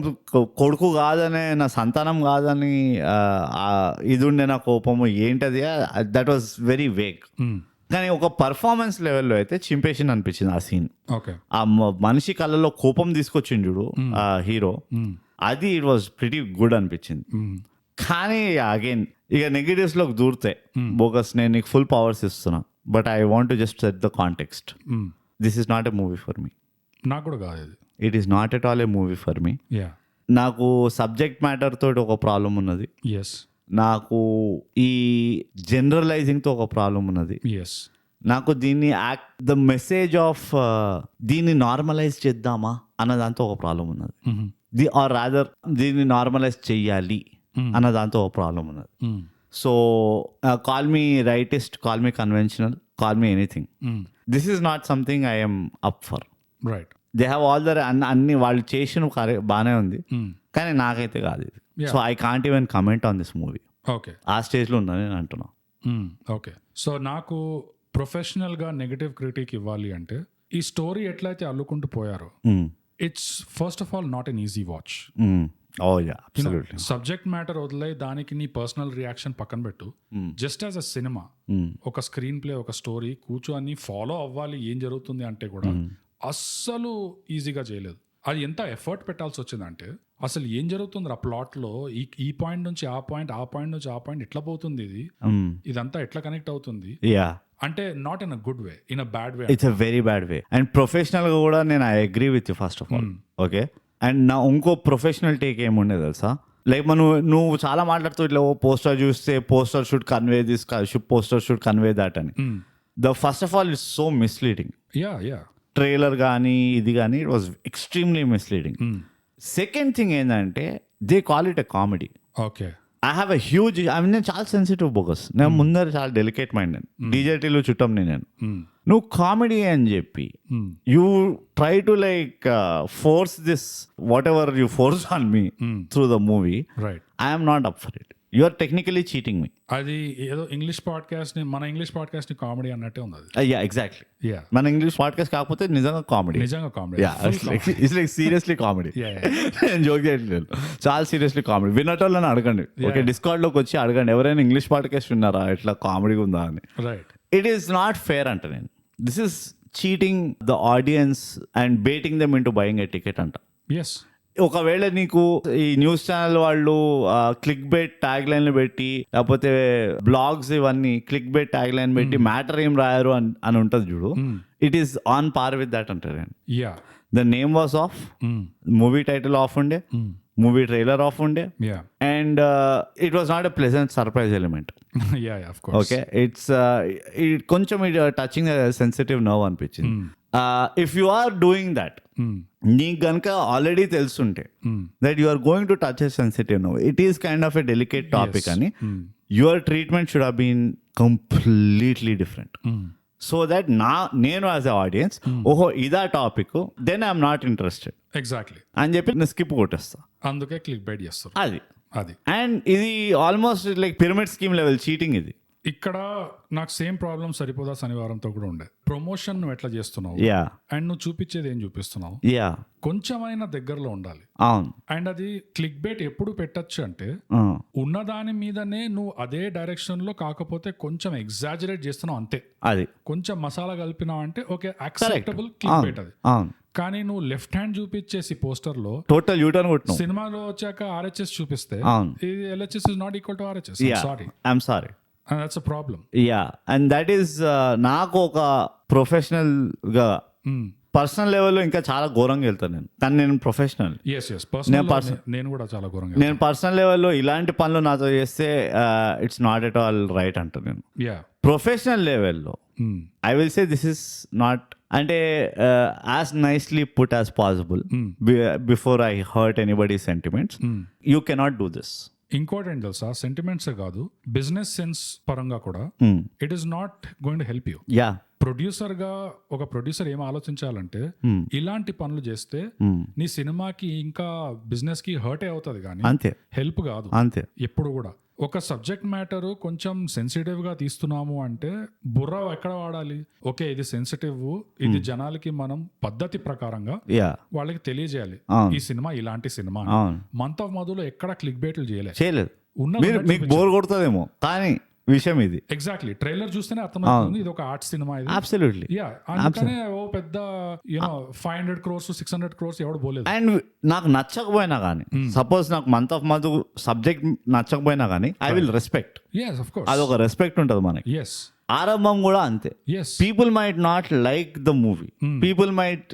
కొడుకు కాదనే, నా సంతానం కాదని ఇది ఉండే నా కోపము ఏంటది, దట్ వాజ్ వెరీ వేగ్. కానీ ఒక పర్ఫార్మెన్స్ లెవెల్లో అయితే చింపేసింది అనిపించింది ఆ సీన్. ఆ మనిషి కళ్ళలో కోపం తీసుకొచ్చింది చూడు ఆ హీరో, అది ఇట్ వాజ్ ప్రిటీ గుడ్ అనిపించింది. కానీ అగైన్ ఇక నెగిటివ్స్ లోకి దూరితే బోగస్, నేను నీకు ఫుల్ పవర్స్ ఇస్తున్నా, but I want to just set the context. This is not a movie for me. నాకు కూడా కాదు, it is not at all A movie for me. నాకు సబ్జెక్ట్ మ్యాటర్ తోటి ఒక ప్రాబ్లం ఉన్నది. నాకు ఈ జనరలైజింగ్ తో ఒక ప్రాబ్లం ఉన్నది. నాకు దీన్ని ద మెసేజ్ ఆఫ్ దీన్ని నార్మలైజ్ చేద్దామా అన్న దాంతో ఒక ప్రాబ్లం ఉన్నది. ఆర్ రాదర్ దీన్ని నార్మలైజ్ చెయ్యాలి అన్న దాంతో ఒక ప్రాబ్లం ఉన్నది. So call me rightist, call me conventional, call me anything, this is not something I am up for. They have all their అన్ని వాళ్ళు చేసిన బాగానే ఉంది, కానీ నాకైతే కాదు ఇది. So I can't even comment on this movie. ఆ స్టేజ్ లో ఉందని నేను అంటున్నా. ఓకే, సో నాకు ప్రొఫెషనల్ గా నెగటివ్ క్రిటిక్ ఇవ్వాలి అంటే, ఈ స్టోరీ ఎట్లయితే అల్లుకుంటూ పోయారో, it's first of all not an easy watch. Subject matter వదిలే, దానికి నీ పర్సనల్ రియాక్షన్ పక్కన పెట్టు. జస్ట్ యాజ్ అ సినిమా, ఒక స్క్రీన్ ప్లే, ఒక స్టోరీ కూర్చొని ఫాలో అవ్వాలి ఏం జరుగుతుంది అంటే కూడా అస్సలు ఈజీగా చేయలేదు. అది ఎంత ఎఫర్ట్ పెట్టాల్సి వచ్చిందంటే, అసలు ఏం జరుగుతుంది ఆ ప్లాట్ లో, ఈ పాయింట్ నుంచి ఆ పాయింట్, ఆ పాయింట్ నుంచి ఆ పాయింట్ ఎట్లా పోతుంది, ఇదంతా ఎట్లా కనెక్ట్ అవుతుంది అంటే, not in a good way, in a bad way. It's a very bad way. And professional గా కూడా నేను I agree with you first of all. Okay, and నా ఇంకో ప్రొఫెషనల్ టేక్ ఏముండే తెలుసా, లైక్ నువ్వు చాలా మాట్లాడుతూ ఇట్లా పోస్టర్ చూస్తే poster should convey this, poster should convey that అని. The first of all it's so misleading. Trailer కానీ ఇది కానీ it was extremely misleading. Second thing ఏంటంటే, they call it a comedy. Okay, I have a huge, నేను చాలా sensitive bogus, నేను ముందర చాలా డెలికేట్ మైండ్. డీజేటీలో చుట్టం నేను, నువ్వు కామెడీ అని చెప్పి you try to like force this whatever you force on me through the movie. I'm not up for it. You are technically cheating me. అది ఏదో ఇంగ్లీష్ పాడ్కాస్ట్ ని, మన ఇంగ్లీష్ పాడ్కాస్ట్ ని కామెడీ అన్నట్టే ఉంది. Exactly. మన English podcast కాకపోతే నిజంగా comedy. It's like seriously comedy. నేను జోక్ చేయట్లేదు, చాలా సీరియస్లీ కామెడీ. వినటోళ్ళని అడగండి, ఓకే, డిస్కార్డ్ లోకి వచ్చి అడగండి, ఎవరైనా ఇంగ్లీష్ పాడ్కాస్ట్ విన్నారా ఇట్లా కామెడీగా ఉందా అని. ఇట్ ఈస్ నాట్ ఫేర్ అంట నేను. This is cheating the audience and baiting them into buying a ticket అంట. ఒకవేళ నీకు ఈ న్యూస్ ఛానల్ వాళ్ళు క్లిక్ బెట్ ట్యాగ్ లైన్లు పెట్టి, లేకపోతే బ్లాగ్స్ ఇవన్నీ క్లిక్ బెట్ ట్యాగ్ లైన్ పెట్టి మ్యాటర్ ఏం రాయరు అని ఉంటుంది చూడు, it is on par with that అంటారు. The name was off, movie title off ఉండే, మూవీ ట్రైలర్ ఆఫ్ ఉండే, and it was not a pleasant surprise element. Okay, it's కొంచెం టచింగ్ సెన్సిటివ్ నర్వ్ అనిపించింది. If you are doing that, నీకు గనక already తెలుసుంటే that you are going to touch a sensitive nerve, it is kind of a delicate topic అని, your treatment should have been completely different. So that నేను as a audience ఓహో ఇదా topic, then I'm not interested exactly, అని చెప్పి నేను skip కొట్టేస్తా. అందుకే click bait చేస్తారు. అది అండ్ ఇది almost like pyramid scheme level cheating ఇది. ఇక్కడ నాకు సేమ్ ప్రాబ్లం సరిపోదా శనివారంతో కూడా ఉండే. ప్రమోషన్ నువ్వు ఎట్లా చేస్తున్నావు అండ్ నువ్వు చూపించేది ఏం చూపిస్తున్నావు, కొంచెమైనా దగ్గరలో ఉండాలి. అవును. అండ్ అది క్లిక్ బైట్ ఎప్పుడు పెట్టచ్చు అంటే ఉన్న దాని మీదనే నువ్వు అదే డైరెక్షన్ లో కాకపోతే కొంచెం ఎగ్జాజరేట్ చేస్తున్నావు అంతే. అది కొంచెం మసాలా కలిపినావు అంటే ఓకే యాక్సెప్టబుల్ క్లిక్ బైట్ అది. కానీ నువ్వు లెఫ్ట్ హ్యాండ్ చూపించేసి పోస్టర్ లో టోటల్ యూటర్న్ కొట్టినావు, సినిమాలో వచ్చాక ఆర్హెచ్ఎస్ చూపిస్తే ఇది LHS is not equal to RHS. Sorry, I'm sorry. And that's a problem. Yeah, and that is నాకు ఒక ప్రొఫెషనల్ గా పర్సనల్ లెవెల్లో ఇంకా చాలా ఘోరంగా వెళ్తాను నేను, కానీ నేను ప్రొఫెషనల్. నేను కూడా చాలా ఘోరంగా, నేను పర్సనల్ లెవెల్లో ఇలాంటి పనులు నాతో చేస్తే it's not at all right అంట నేను. ప్రొఫెషనల్ లెవెల్లో I will say this is not, అంటే as nicely put as possible before I hurt anybody sentiments. You cannot do this. ఇంకోటి ఏంటి తెలుసా, సెంటిమెంట్స్ కాదు, బిజినెస్ సెన్స్ పరంగా కూడా it is not going to help you. Producer గా ఒక producer ఏం ఆలోచించాలంటే ఇలాంటి పనులు చేస్తే నీ సినిమాకి ఇంకా బిజినెస్ కి హర్ట్ అవుతుంది కానీ అంతే, హెల్ప్ కాదు. అంతే. ఎప్పుడు కూడా ఒక సబ్జెక్ట్ మ్యాటర్ కొంచెం సెన్సిటివ్ గా తీస్తున్నాము అంటే బుర్ర ఎక్కడ వాడాలి, ఓకే ఇది సెన్సిటివ్, ఇది జనాలకి మనం పద్ధతి ప్రకారంగా వాళ్ళకి తెలియజేయాలి ఈ సినిమా ఇలాంటి సినిమా. మంత్ ఆఫ్ మధులో ఎక్కడ క్లిక్ బైట్లు చేయలేదు. మీకు బోర్ కొడుతుందేమో కానీ విషయం ఇది. ఎగ్జాక్ట్లీ, ట్రైలర్ చూస్తేనే అర్థమవుతుంది ఇది ఒక ఆర్ట్ సినిమా ఇది. అబ్సల్యూట్లీ. అందుకనే ఓ పెద్ద 500 crores 600 crores ఎవడు పోలేదు. అండ్ నాకు నచ్చకపోయినా కానీ, సపోజ్ నాకు మంత్ ఆఫ్ మంత్ సబ్జెక్ట్ నచ్చకపోయినా కానీ ఐ విల్ రెస్పెక్ట్. అదొక రెస్పెక్ట్ ఉంటుంది మనకి. ఆరంభం కూడా అంతే. People might not like the movie, people might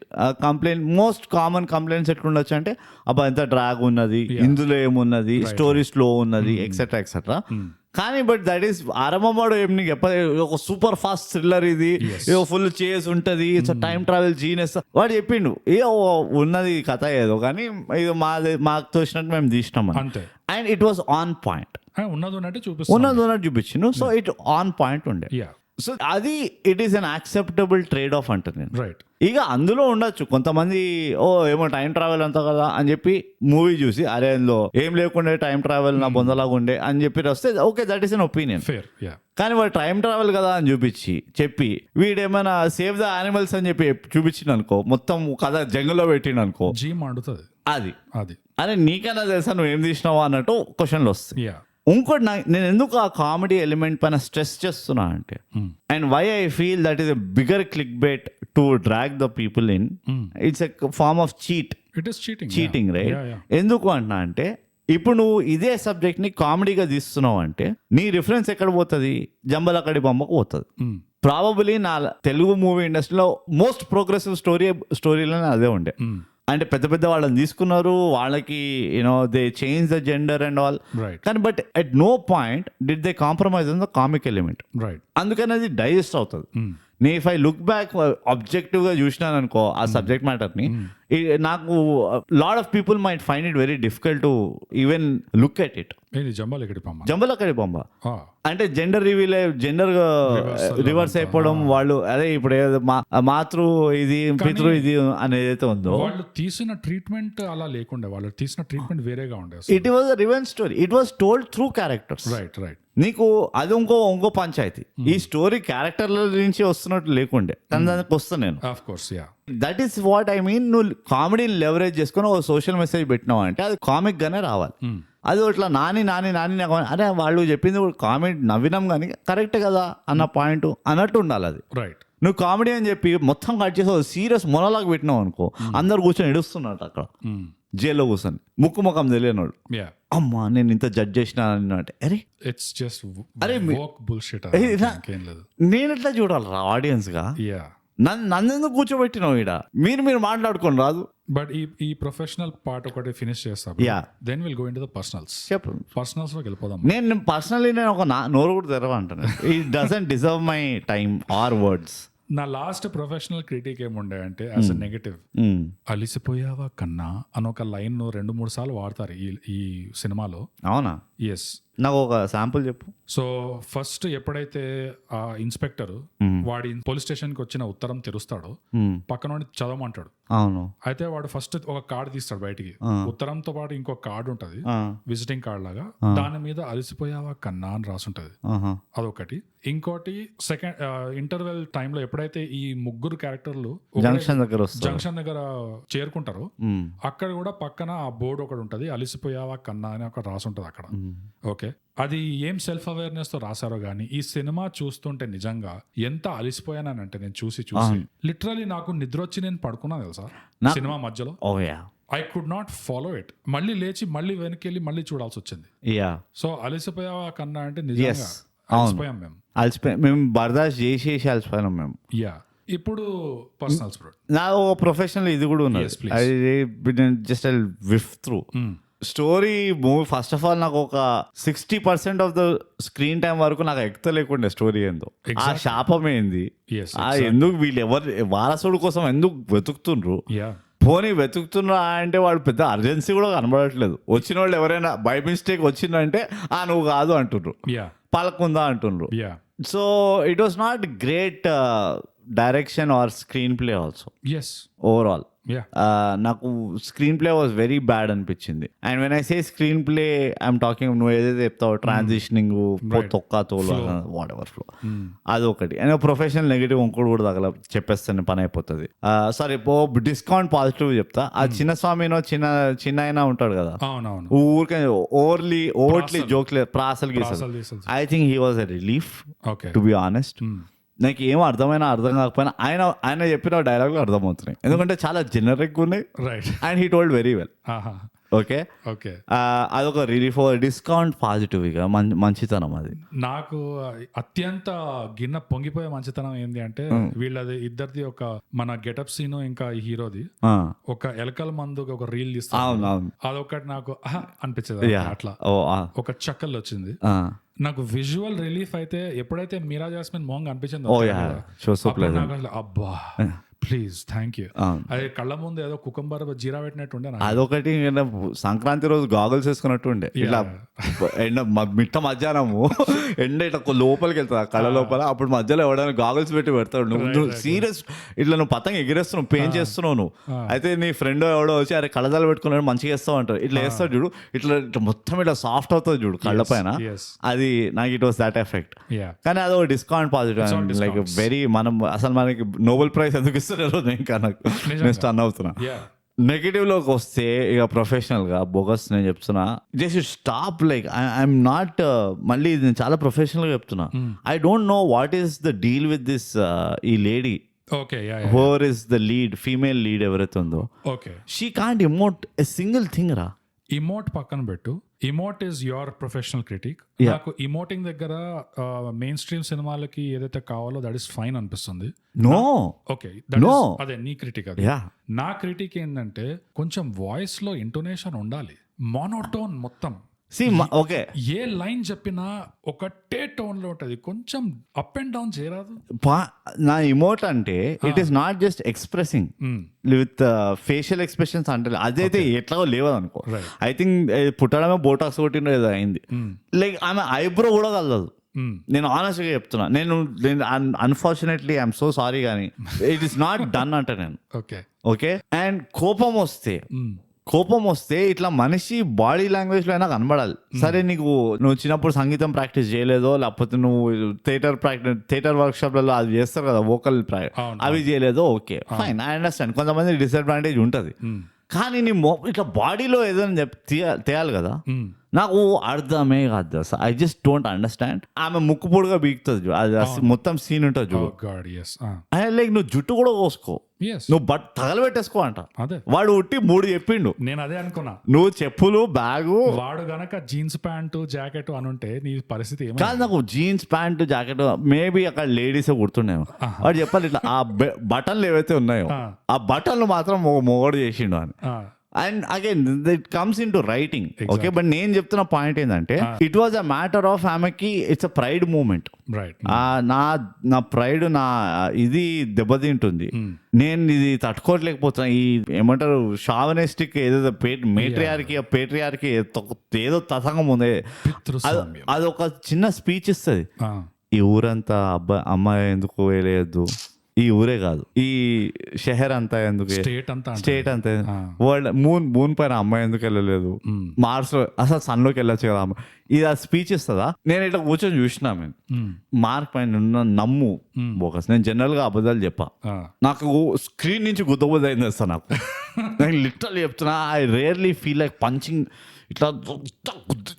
complaint. Most common complaints ఎట్లుండొచ్చు అంటే అబ్బా ఎంత డ్రాగ్ ఉన్నది, ఇందులో ఏమున్నది, స్టోరీ స్లో ఉన్నది, ఎక్సెట్రా ఎక్సెట్రా. కానీ బట్ దట్ ఈస్ ఆరంభం వాడు ఏం నీకు ఒక సూపర్ ఫాస్ట్ థ్రిల్లర్, ఇది ఏదో ఫుల్ చేస్ ఉంటది, ఇట్స్ టైం ట్రావెల్ జీనియస్ వాడు చెప్పిండు. ఉన్నది కథ ఏదో కానీ ఇది మాకు తోచినట్టు మేము తీసినాం and it was on point. ఉన్నది ఉన్నట్టు చూపించిండు. సో ఇట్ ఆన్ పాయింట్ ఉండే. సో అది it is unacceptable trade off అంటే నేను. రైట్. ఇక అందులో ఉండొచ్చు కొంతమంది ఏమో టైం ట్రావెల్ అంతా కదా అని చెప్పి మూవీ చూసి అరే అందులో ఏం లేకుండే టైం ట్రావెల్ నా బొందలాగా ఉండే అని చెప్పి వస్తే okay, that is an opinion. కానీ వాడు టైం ట్రావెల్ కదా అని చెప్పి వీడేమైనా సేవ్ ద యానిమల్స్ అని చెప్పి చూపించింది అనుకో, మొత్తం కథ జంగుల్లో పెట్టిండు అనుకో, అది అరే నీకైనా తెలుసా నువ్వు ఏం తీసినావా అన్నట్టు క్వశ్చన్లు వస్తాయి. ఇంకోటి నేను ఎందుకు ఆ కామెడీ ఎలిమెంట్ పైన స్ట్రెస్ చేస్తున్నా అంటే, and why I feel that is a bigger click bait to drag the people in, it's a form of cheating right. ఎందుకు అంటున్నా అంటే ఇప్పుడు నువ్వు ఇదే సబ్జెక్ట్ ని కామెడీగా తీస్తున్నావు అంటే నీ రిఫరెన్స్ ఎక్కడ పోతుంది, జంబలకడి బొమ్మకు పోతుంది. ప్రాబబులీ నా తెలుగు మూవీ ఇండస్ట్రీలో మోస్ట్ ప్రోగ్రెసివ్ స్టోరీలోనే అదే ఉండే. అంటే పెద్ద పెద్ద వాళ్ళని తీసుకున్నారు, వాళ్ళకి they change the gender and all, కానీ but at no point did they compromise on the comic element. అందుకని అది డైజెస్ట్ అవుతుంది. నేను if I look back objective గా చూసినాను అనుకో ఆ సబ్జెక్ట్ మ్యాటర్ ని, నాకు lot of people might find it very difficult to even look at it. Jambalakidi బొమ్మ అంటే జెండర్ రివర్స్ అయిపోవడం, వాళ్ళు అదే ఇప్పుడు మాతృ ఇది పితృ ఇది అనేది అయితే ఉందో వాళ్ళు తీసిన ట్రీట్మెంట్ అలా లేకుండా, వాళ్ళు తీసిన ట్రీట్మెంట్ వేరేగా ఉండే. It was revenge story, it was told through characters. Right. నీకు అది ఇంకో పంచాయతీ. ఈ స్టోరీ క్యారెక్టర్ల నుంచి వస్తున్నట్టు లేకుండే, కానీ దానికి వస్తాను నేను. That is what I mean. నువ్వు కామెడీని లెవరేజ్ చేసుకుని ఒక సోషల్ మెసేజ్ పెట్టినావు అంటే అది కామిక్ గానే రావాలి. అది ఇట్లా నాని అరే వాళ్ళు చెప్పింది కామెడీ నవ్వినాం కానీ కరెక్ట్ కదా అన్న పాయింట్ అన్నట్టు ఉండాలి అది. రైట్. నువ్వు కామెడీ అని చెప్పి మొత్తం కట్ చేసి సీరియస్ మొనలాగా పెట్టినావు అనుకో, అందరు కూర్చొని ఎడుస్తున్నట్టు అక్కడ జైల్లో కూర్చొని ముఖం తెలియనోడు, అమ్మా నేను ఇంత జడ్జ్ చేసిన అంటే అరే ఇట్స్ జస్ట్ అరే నేను ఎట్లా చూడాలి రా ఆడియన్స్ గా, నన్ను ఎందుకు కూర్చోబెట్టినావు ఈడ, మీరు మాట్లాడుకోండి రాదు. బట్ ఈ ప్రొఫెషనల్ పార్ట్ ఒకటి ఫినిష్ చేస్తాం, then will go into the personals. Personals లోకి వెళ్ళిపోదాం. నేను పర్సనల్లీ నేను ఒక నోరు కూడా తెరవంటాను. It doesn't deserve my time or words. నా లాస్ట్ ప్రొఫెషనల్ క్రిటిక్ ఏముండే అంటే యాజ్ అ నెగటివ్, అలిసిపోయావా కన్నా అని ఒక లైన్ 2-3 సార్లు వాడతారు ఈ సినిమాలో. అవునా? ఎస్. నాకు ఒక శాంపుల్ చెప్పు. సో ఫస్ట్ ఎప్పుడైతే ఆ ఇన్స్పెక్టర్ వాడి పోలీస్ స్టేషన్ కి వచ్చిన ఉత్తరం తెరుస్తాడో పక్కన వాడిని చదవమంటాడు. అవును. అయితే వాడు ఫస్ట్ ఒక కార్డు తీస్తాడు బయటికి, ఉత్తరంతో పాటు ఇంకో కార్డు ఉంటది, విజిటింగ్ కార్డ్ లాగా. దాని మీద అలసిపోయావా కన్నా అని రాసుంటది. అదొకటి. ఇంకోటి సెకండ్ ఇంటర్వెల్ టైంలో ఎప్పుడైతే ఈ ముగ్గురు క్యారెక్టర్లు జంక్షన్ దగ్గర చేరుకుంటారో అక్కడ కూడా పక్కన ఆ బోర్డు ఒకటి ఉంటది, అలసిపోయావా కన్నా అని ఒక రాసి ఉంటది అక్కడ. ఓకే, అది ఏం సెల్ఫ్ అవేర్నెస్ తో రాశారో గానీ ఈ సినిమా చూస్తుంటే నిజంగా ఎంత అలిసిపోయానంటే నేను చూసి లిటరలీ నాకు నిద్ర వచ్చి నేను పడుకున్నాను తెలుసా సినిమా మధ్యలో. I could not follow it. మళ్ళీ లేచి మళ్ళీ వెనక్కి వెళ్ళి మళ్ళీ చూడాల్సి వచ్చింది. సో అలిసిపోయావా కన్నా అంటే నిజంగా అలసిపోయాం మేము. మేము బర్దాష్ చేసేసి అలసిపోయాం మేము. ఇప్పుడు పర్సనల్ స్ప్రెడ్ నా ఒక ప్రొఫెషనల్ ఇది కూడా ఉన్నది. Just I whiff through story movie. First of all నాకు ఒక 60% ఆఫ్ ద స్క్రీన్ టైం వరకు నాకు ఎక్కుతలేకుండే స్టోరీ ఏందో, ఆ శాపం ఏంది, ఎందుకు వీళ్ళు వారసుడు కోసం ఎందుకు వెతుకుతుండ్రు, పోనీ వెతుకుతున్నా అంటే వాడు పెద్ద అర్జెన్సీ కూడా కనబడట్లేదు. వచ్చిన వాళ్ళు ఎవరైనా బై మిస్టేక్ వచ్చిందంటే నువ్వు కాదు అంటుండ్రు, పలకుందా అంటుండ్రు. So it was not great direction or screenplay also. Overall నాకు screenplay was very bad అనిపించింది. And when I say screenplay I'm talking, నువ్వు ఏదైతే చెప్తావు ట్రాన్సిషనింగ్ తొక్క తోలు వాట్ ఎవర్ ఫ్లో, అదొకటి. అండ్ ప్రొఫెషనల్ నెగిటివ్ ఇంకోటి కూడా తగల చెప్పేస్తాను, పని అయిపోతుంది. సారీ, డిస్కౌంట్ పాజిటివ్ చెప్తా. ఆ చిన్న స్వామినో చిన్న అయినా ఉంటాడు కదా, ఊరికే ఓవర్లీ జోక్లే ప్రాసలు గీసాడు. I think he was a relief to be honest. నాకు ఏమో అర్థం కాకపోయినా ఆయన చెప్పిన డైలాగులు అర్థమవుతున్నాయి, ఎందుకంటే చాలా జెనరిక్ ఉన్నాయి. And he told very well. Okay, అదొక రిలీఫ్. డిస్కౌంట్ పాజిటివ్ ఇక మంచితనం. అది నాకు అత్యంత గిన్నె పొంగిపోయే మంచితనం ఏంది అంటే వీళ్ళది ఇద్దరిది ఒక మన గెటప్ సీన్ ఇంకా హీరోది ఒక ఎలకల మందు ఒక రీల్ తీస్తాను, అదొకటి నాకు అనిపించదు. అట్లా ఒక చక్కల్ వచ్చింది. నాకు విజువల్ రిలీఫ్ అయితే ఎప్పుడైతే మీరా జాస్మిన్ మోంగ్ అనిపించింది, అబ్బా ప్లీజ్ థ్యాంక్ యూ. అది కళ్ళ ముందు ఏదో కుకుంబర్ జీరా పెట్టినట్టు ఉండే. అదొకటి సంక్రాంతి రోజు గాగుల్స్ వేసుకున్నట్టు ఉండే, ఇట్లా ఎండ మిట్ట మధ్యాహ్నము ఎండ ఇట్లా లోపలికి వెళ్తుంది కళ్ళ లోపల. అప్పుడు మధ్యలో ఎవడైనా గాగుల్స్ పెట్టి పెడతాడు. నువ్వు సీరియస్ ఇట్లా నువ్వు పతంగ ఎగిరేస్తున్నావు, పెయిన్ చేస్తున్నావు నువ్వు. అయితే నీ ఫ్రెండ్ ఎవడో వచ్చి అరే కళ్ళజాలు పెట్టుకున్నాడు మంచిగా వేస్తావు అంటారు. ఇట్లా వేస్తాడు చూడు, ఇట్లా మొత్తం ఇట్లా సాఫ్ట్ అవుతుంది చూడు కళ్ళ పైన. అది నాకు ఇట్ వాస్ దాట్ ఎఫెక్ట్. కానీ అదో డిస్కౌంట్ పాజిటివ్, లైక్ వెరీ మనం అసలు మనకి నోబెల్ ప్రైజ్ ఎందుకు ఇంకా నాకు నెక్స్ట్ అన్ అవుతున్నా. నెగిటివ్ లోకి వస్తే ఇక ప్రొఫెషనల్ గా బోగస్ నేను చెప్తున్నా, just stop. Like I'm not, మళ్ళీ నేను చాలా ప్రొఫెషనల్ గా చెప్తున్నా, I don't know what is the deal with this ఈ lady. Who is the lead, female lead ఎవరైతే ఉందో, she can't emote a single thing రా. ఇమోట్ పక్కన పెట్టు, emote is your professional critic. నాకు ఇమోటింగ్ దగ్గర మెయిన్ స్ట్రీమ్ సినిమాలకి ఏదైతే కావాలో దట్ ఈస్ ఫైన్ అనిపిస్తుంది. నో ఓకే, అదే నీ క్రిటిక్. అది నా క్రిటిక్ ఏంటంటే కొంచెం వాయిస్ లో ఇంటోనేషన్ ఉండాలి. మోనోటోన్ మొత్తం ఓకే, ఏ లైన్ చెప్పినా ఒకటే టోన్ లో ఉంటది, కొంచెం అప్ అండ్ డౌన్ చేయరాదు. నా ఇమోట్ అంటే it is not just expressing with facial expressions అంటే అదైతే ఎట్లాగో లేవు అనుకో. ఐ థింక్ పుట్టడమే బోటాక్స్ కొట్టిన ఏదో అయింది. లైక్ ఆమె ఐబ్రో కూడా కలదు. నేను ఆనెస్ట్ గా చెప్తున్నా, నేను అన్ఫార్చునేట్లీ ఐఎమ్ సో సారీ కానీ ఇట్ ఈస్ నాట్ డన్ అంట నేను. ఓకే, అండ్ కోపం వస్తే ఇట్లా మనిషి బాడీ లాంగ్వేజ్ లో అయినా కనబడాలి. సరే, నువ్వు చిన్నప్పుడు సంగీతం ప్రాక్టీస్ చేయలేదో, లేకపోతే నువ్వు థియేటర్ వర్క్ షాప్లలో అది చేస్తారు కదా వోకల్ అవి చేయలేదో, ఓకే ఫైన్, ఐ అండర్స్టాండ్. కొంతమంది డిసడ్వాంటేజ్ ఉంటుంది. కానీ నీ ఇట్లా బాడీలో ఏదైనా తేయాలి కదా, నాకు అర్థమే కాదు అసలు. I just don't understand. ఆమె ముక్కు పొడుగా బీగుతుంది, అది మొత్తం సీన్ ఉంటుంది చూడు. లైక్ నువ్వు జుట్టు కూడా కోసుకో, నువ్వు తగలబెట్టేసుకో అంట. వాడు ఉట్టి 3 చెప్పిండు, నేను అదే అనుకున్నా. నువ్వు చెప్పులు బ్యాగు, వాడు గనక జీన్స్ ప్యాంటు జాకెట్ అనుంటే నీ పరిస్థితి కాదు. నాకు జీన్స్ ప్యాంటు జాకెట్ మేబీ అక్కడ లేడీసే కుడుతుండేమో. వాడు చెప్పాలి ఇట్లా ఆ బటన్లు ఏవైతే ఉన్నాయో ఆ బటన్లు మాత్రం మొగడు చేసిండు అని. And again it comes into writing. Okay, but నేను చెప్తున్న పాయింట్ ఏంటంటే it was a matter of ఆమెకి it's a pride moment. Right. నా ప్రైడ్ నా ఇది దెబ్బతింటుంది. నేను ఇది తట్టుకోవట్లేకపోతున్నా. ఈ ఏమంటారు షావనిస్టిక్ ఏదో పేట్రియార్కి ఏదో తసంగం ఉంది. అది ఒక చిన్న స్పీచ్ ఇస్తుంది. ఈ ఊరంతా అమ్మాయి ఎందుకు వేయలేదు, ఈ ఊరే కాదు ఈ షెహర్ అంతా ఎందుకు, స్టేట్ అంతా వరల్డ్ మూన్ పైన అమ్మాయి ఎందుకు వెళ్ళలేదు, మార్స్ లో అసలు సన్ లోకి వెళ్ళొచ్చు కదా అమ్మాయి. ఇది ఆ స్పీచ్ ఇస్తుందా? నేను ఇట్లా కూర్చొని చూసినా నేను మార్క్ పైన ఉన్న నమ్ము బోకస్. నేను జనరల్ గా అబద్ధాలు చెప్పా, నాకు స్క్రీన్ నుంచి గుద్దబుద్ద అయింది వస్తా నాకు. నేను లిటరల్లీ చెప్తున్నా, I rarely feel like punching. ఇట్లా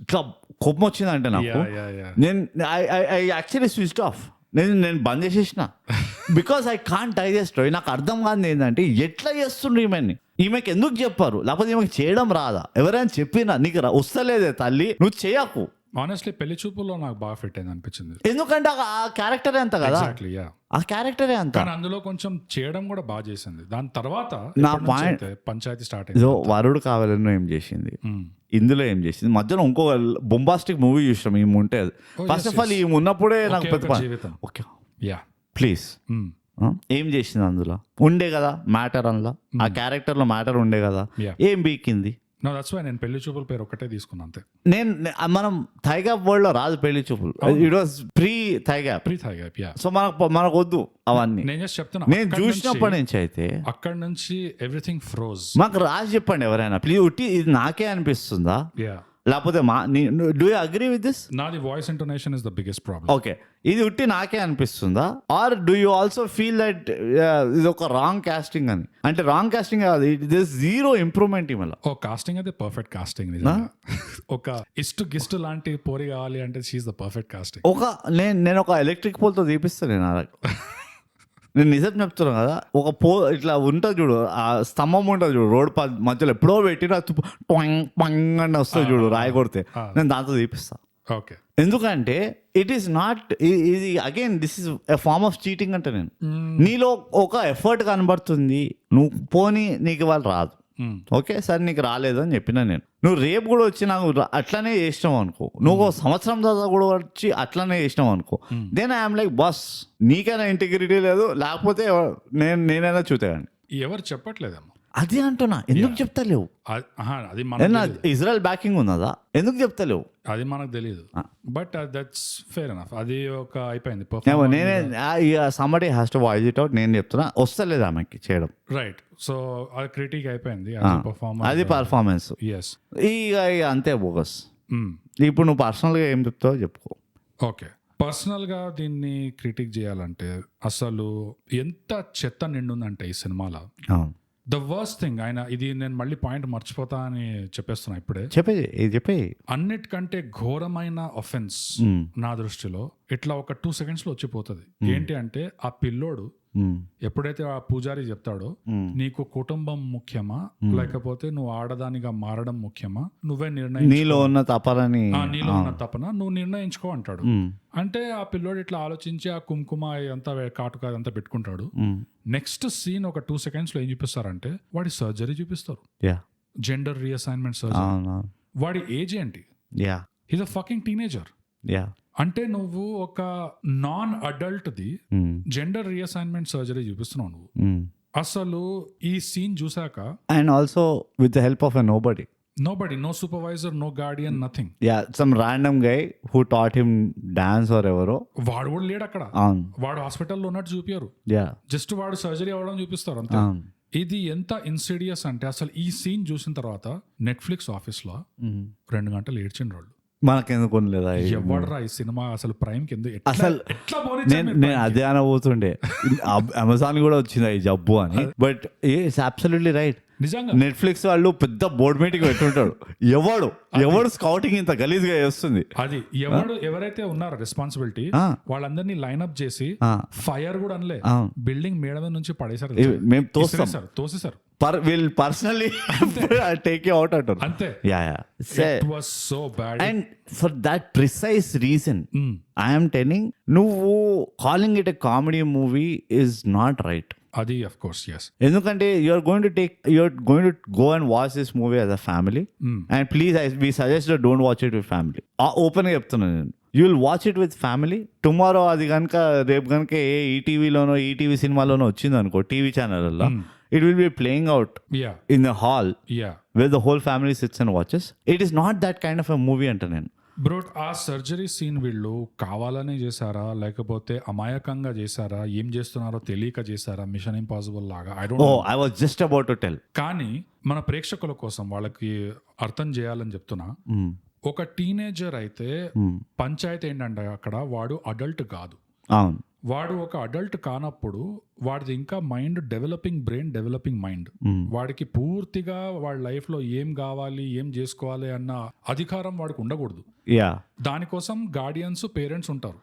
ఇట్లా కోపం వచ్చిందంటే నాకు, నేను ఐ యాక్చువల్లీ స్విచ్డ్ ఆఫ్. నేను బంద్ చేసేసిన బికాస్ ఐ కాంట్ డైజెస్ట్. నాకు అర్థం కాదు ఏంటంటే ఎట్లా చేస్తుండ్రు ఈమెకి ఎందుకు చెప్పారు, లేకపోతే ఈమెకి చేయడం రాదా? ఎవరైనా చెప్పినా నీకు వస్తలేదే తల్లి నువ్వు చేయకు. ఆనెస్ట్లీ పెళ్లి చూపుల్లో నాకు బాగా ఫిట్ అయింది అనిపించింది, ఎందుకంటే ఆ క్యారెక్టరే అంత కదా, ఆ క్యారెక్టరే అంత. కానీ అందులో కొంచెం చేయడం కూడా బాగా చేసింది. దాని తర్వాత నా పాయింట్ పంచాయతీ స్టార్ట్ అయింది. వరుడు కావాలని ఏం చేసింది, ఇందులో ఏం చేసింది, మధ్యలో ఇంకో బొంబాస్టిక్ మూవీ చూసాం ఈమె ఉంటే. ఫస్ట్ ఆఫ్ ఆల్ ఈమె ఉన్నప్పుడే నాకు పెద్ద ఓకే ప్లీజ్ ఏం చేసింది అందులో ఉండే కదా మ్యాటర్, అందులో ఆ క్యారెక్టర్ లో మ్యాటర్ ఉండే కదా, ఏం బీకింది? No, that's why నేను పెళ్లి చూపుల పేరు ఒకటే తీసుకున్నా అంతే. మనం థైగ్యాప్ వరల్డ్ లో రాదు పెళ్లి చూపులు, ఇట్ వాస్ ప్రీ థైగ్యాప్. సో మనకు వద్దు అవన్నీ. నేను జస్ట్ చెప్తున్నా, నేను చూసినప్పటి నుంచి అయితే అక్కడ నుంచి ఎవ్రీథింగ్ ఫ్రోజ్. మాకు రాసి చెప్పండి ఎవరైనా ప్లీజ్. ఉట్టి ఇది నాకే అనిపిస్తుందా, లేకపోతే do you agree with this? నాది voice intonation is the biggest problem. Okay, ఇది ఉట్టి నాకే అనిపిస్తుందా, or do you also feel that ఇది ఒక రాంగ్ కాస్టింగ్ అని? అంటే రాంగ్ కాస్టింగ్ కాదు, దిస్ జీరో ఇంప్రూవ్మెంట్ ఇవాళ. ఓ కాస్టింగ్ అయితే పర్ఫెక్ట్ కాస్టింగ్. ఒక గిస్ట్ లాంటి పోరి కావాలి అంటే she is the perfect casting. నేను ఒక ఎలక్ట్రిక్ పోల్ తో తీపిస్తాను నేను నిజం చెప్తున్నాను కదా. ఒక ఇట్లా ఉంటుంది చూడు, ఆ స్తంభం ఉంటుంది చూడు రోడ్ మధ్యలో, ఎప్పుడో పెట్టిన పంగ్ అని వస్తుంది చూడు రాయి కొడితే, నేను దాంతో తీపిస్తా. ఓకే, ఎందుకంటే ఇట్ ఈస్ నాట్, ఇది again this is a form of cheating అంటే. నేను నీలో ఒక ఎఫర్ట్ కనబడుతుంది, నువ్వు పోనీ నీకు వాళ్ళు రాదు, ఓకే సరే నీకు రాలేదు అని చెప్పినా నేను. నువ్వు రేపు కూడా వచ్చి నాకు అట్లానే చేసినావు అనుకో, నువ్వు సంవత్సరం తర్వాత కూడా వచ్చి అట్లానే చేసినావు అనుకో, దెన్ ఐఎమ్ లైక్ బాస్ నీకైనా ఇంటిగ్రిటీ లేదు, లేకపోతే నేనైనా చూతాను. ఎవరు చెప్పట్లేదమ్మా, అది అంటున్నా. ఎందుకు చెప్తలేవు? అది ఇజ్రాయెల్ బ్యాకింగ్ ఉన్నదా, ఎందుకు చెప్తలేవు? అది మనకు తెలియదు, బట్ దట్స్ ఫెయిర్ ఎనఫ్. అది ఒక అయిపోయింది. నేనే somebody has to voice it out. నేను చెప్తున్నా వస్తలేదు ఆమెకి చేయడం. రైట్, సో అది క్రిటిక్ అయిపోయింది, అది పర్ఫార్మెన్స్. ఇక అంతే బోగస్. ఇప్పుడు నువ్వు పర్సనల్గా ఏం చెప్తావో చెప్పుకో. ఓకే, పర్సనల్గా దీన్ని క్రిటిక్ చేయాలంటే అసలు ఎంత చెత్త నిండుందంటే ఈ సినిమాలో. ద వర్స్ట్ థింగ్, ఆయన ఇది నేను మళ్ళీ పాయింట్ మర్చిపోతా అని చెప్పేస్తున్నా ఇప్పుడే. చెప్పే అన్నిటికంటే ఘోరమైన ఒఫెన్స్ నా దృష్టిలో ఇట్లా ఒక 2 seconds లో వచ్చిపోతుంది. ఏంటి అంటే ఆ పిల్లోడు ఎప్పుడైతే ఆ పూజారి చెప్తాడో నీకు కుటుంబం ముఖ్యమా లేకపోతే నువ్వు ఆడదానిగా మారడం ముఖ్యమా, నువ్వే నీలో ఉన్న తపన నువ్వు నిర్ణయించుకో అంటాడు. అంటే ఆ పిల్లోడు ఇట్లా ఆలోచించి ఆ కుంకుమ అంతా కాటుక అదంతా పెట్టుకుంటాడు. నెక్స్ట్ సీన్ ఒక 2 seconds లో ఏం చూపిస్తారంటే వాడి సర్జరీ చూపిస్తారు, జెండర్ రీఅసైన్మెంట్ సర్జరీ. వాడి ఏజ్ ఏంటి? He's a fucking teenager. అంటే నువ్వు ఒక non adult the gender reassignment surgery చూపిస్తున్నావు నువ్వు. అసలు ఈ సీన్ చూసాక, and also with the help of a nobody, no supervisor, no guardian, nothing. Some random guy who taught him dance or ఎవరో, వాడు కూడా లేడు అక్కడ. వాడు హాస్పిటల్లో ఉన్నట్టు చూపారు, జస్ట్ వాడు సర్జరీ అవ్వడం చూపిస్తారు అంతే. ఇది ఎంత ఇన్సిడియస్ అంటే అసలు ఈ సీన్ చూసిన తర్వాత నెట్ఫ్లిక్స్ ఆఫీస్ లో 2 గంటలు ఏడ్చిండ్రు వాళ్ళు. మనకెందుకు లేదా ఎవడరా ఈ సినిమా అసలు ప్రైమ్ కింద అసలు నేను అదే అనబోతుండే. అమెజాన్ కూడా వచ్చింది ఈ జబ్బు అని, బట్ ఇట్స్ అబ్సల్యూట్లీ రైట్. నిజంగా నెట్ఫ్లిక్స్ వాళ్ళు పెద్ద బోర్డ్ మీటింగ్ పెట్టుంటాడు, ఎవడు స్కౌటింగ్ ఇంత గలీజ్ గా చేస్తుంది. అది ఎవరైతే ఉన్నారో రెస్పాన్సిబిలిటీ వాళ్ళందరినీ లైన్అప్ చేసి ఫైర్ కూడా అనలే, బిల్డింగ్ మేడ మీద నుంచి పడేసారు, మేము తోసేసారు. Will personally take you out అంటారు అంతే. It was so bad. And for that precise reason, I am telling, నువ్వు calling it a comedy movie is not right. అది అఫ్ కోర్స్ ఎస్. ఎందుకంటే you're going to go and watch this movie as a family and please we suggest don't watch it with family. ఓపెన్గా చెప్తున్నాను నేను, you will watch it with family. Tomorrow అది కనుక రేపు కనుక ఏ ఈటీవీలోనో ETV సినిమాలోనో వచ్చింది అనుకో, టీవీ ఛానల్లో, it will be playing out in the hall where the whole family sits and watches. It is not that kind of a movie anta nenu. Bro, ఆ surgery scene వీళ్ళు కావాలనే చేశారా లేకపోతే అమాయకంగా చేశారా, ఏం చేస్తున్నారో తెలియక చేశారా, మిషన్ ఇంపాసిబుల్ లాగా? I don't no. I was just about to tell. కానీ మన ప్రేక్షకుల కోసం వాళ్ళకి అర్థం చేయాలని చెప్తున్నా. ఒక టీనేజర్ అయితే పంచాయతీ ఏంటంటే అక్కడ వాడు అడల్ట్ కాదు. అవును, వాడు ఒక అడల్ట్ కానప్పుడు వాడిది ఇంకా మైండ్ డెవలపింగ్ మైండ్. వాడికి పూర్తిగా వాడి లైఫ్ లో ఏం కావాలి ఏం చేసుకోవాలి అన్న అధికారం వాడికి ఉండకూడదు. దానికోసం గార్డియన్స్ పేరెంట్స్ ఉంటారు.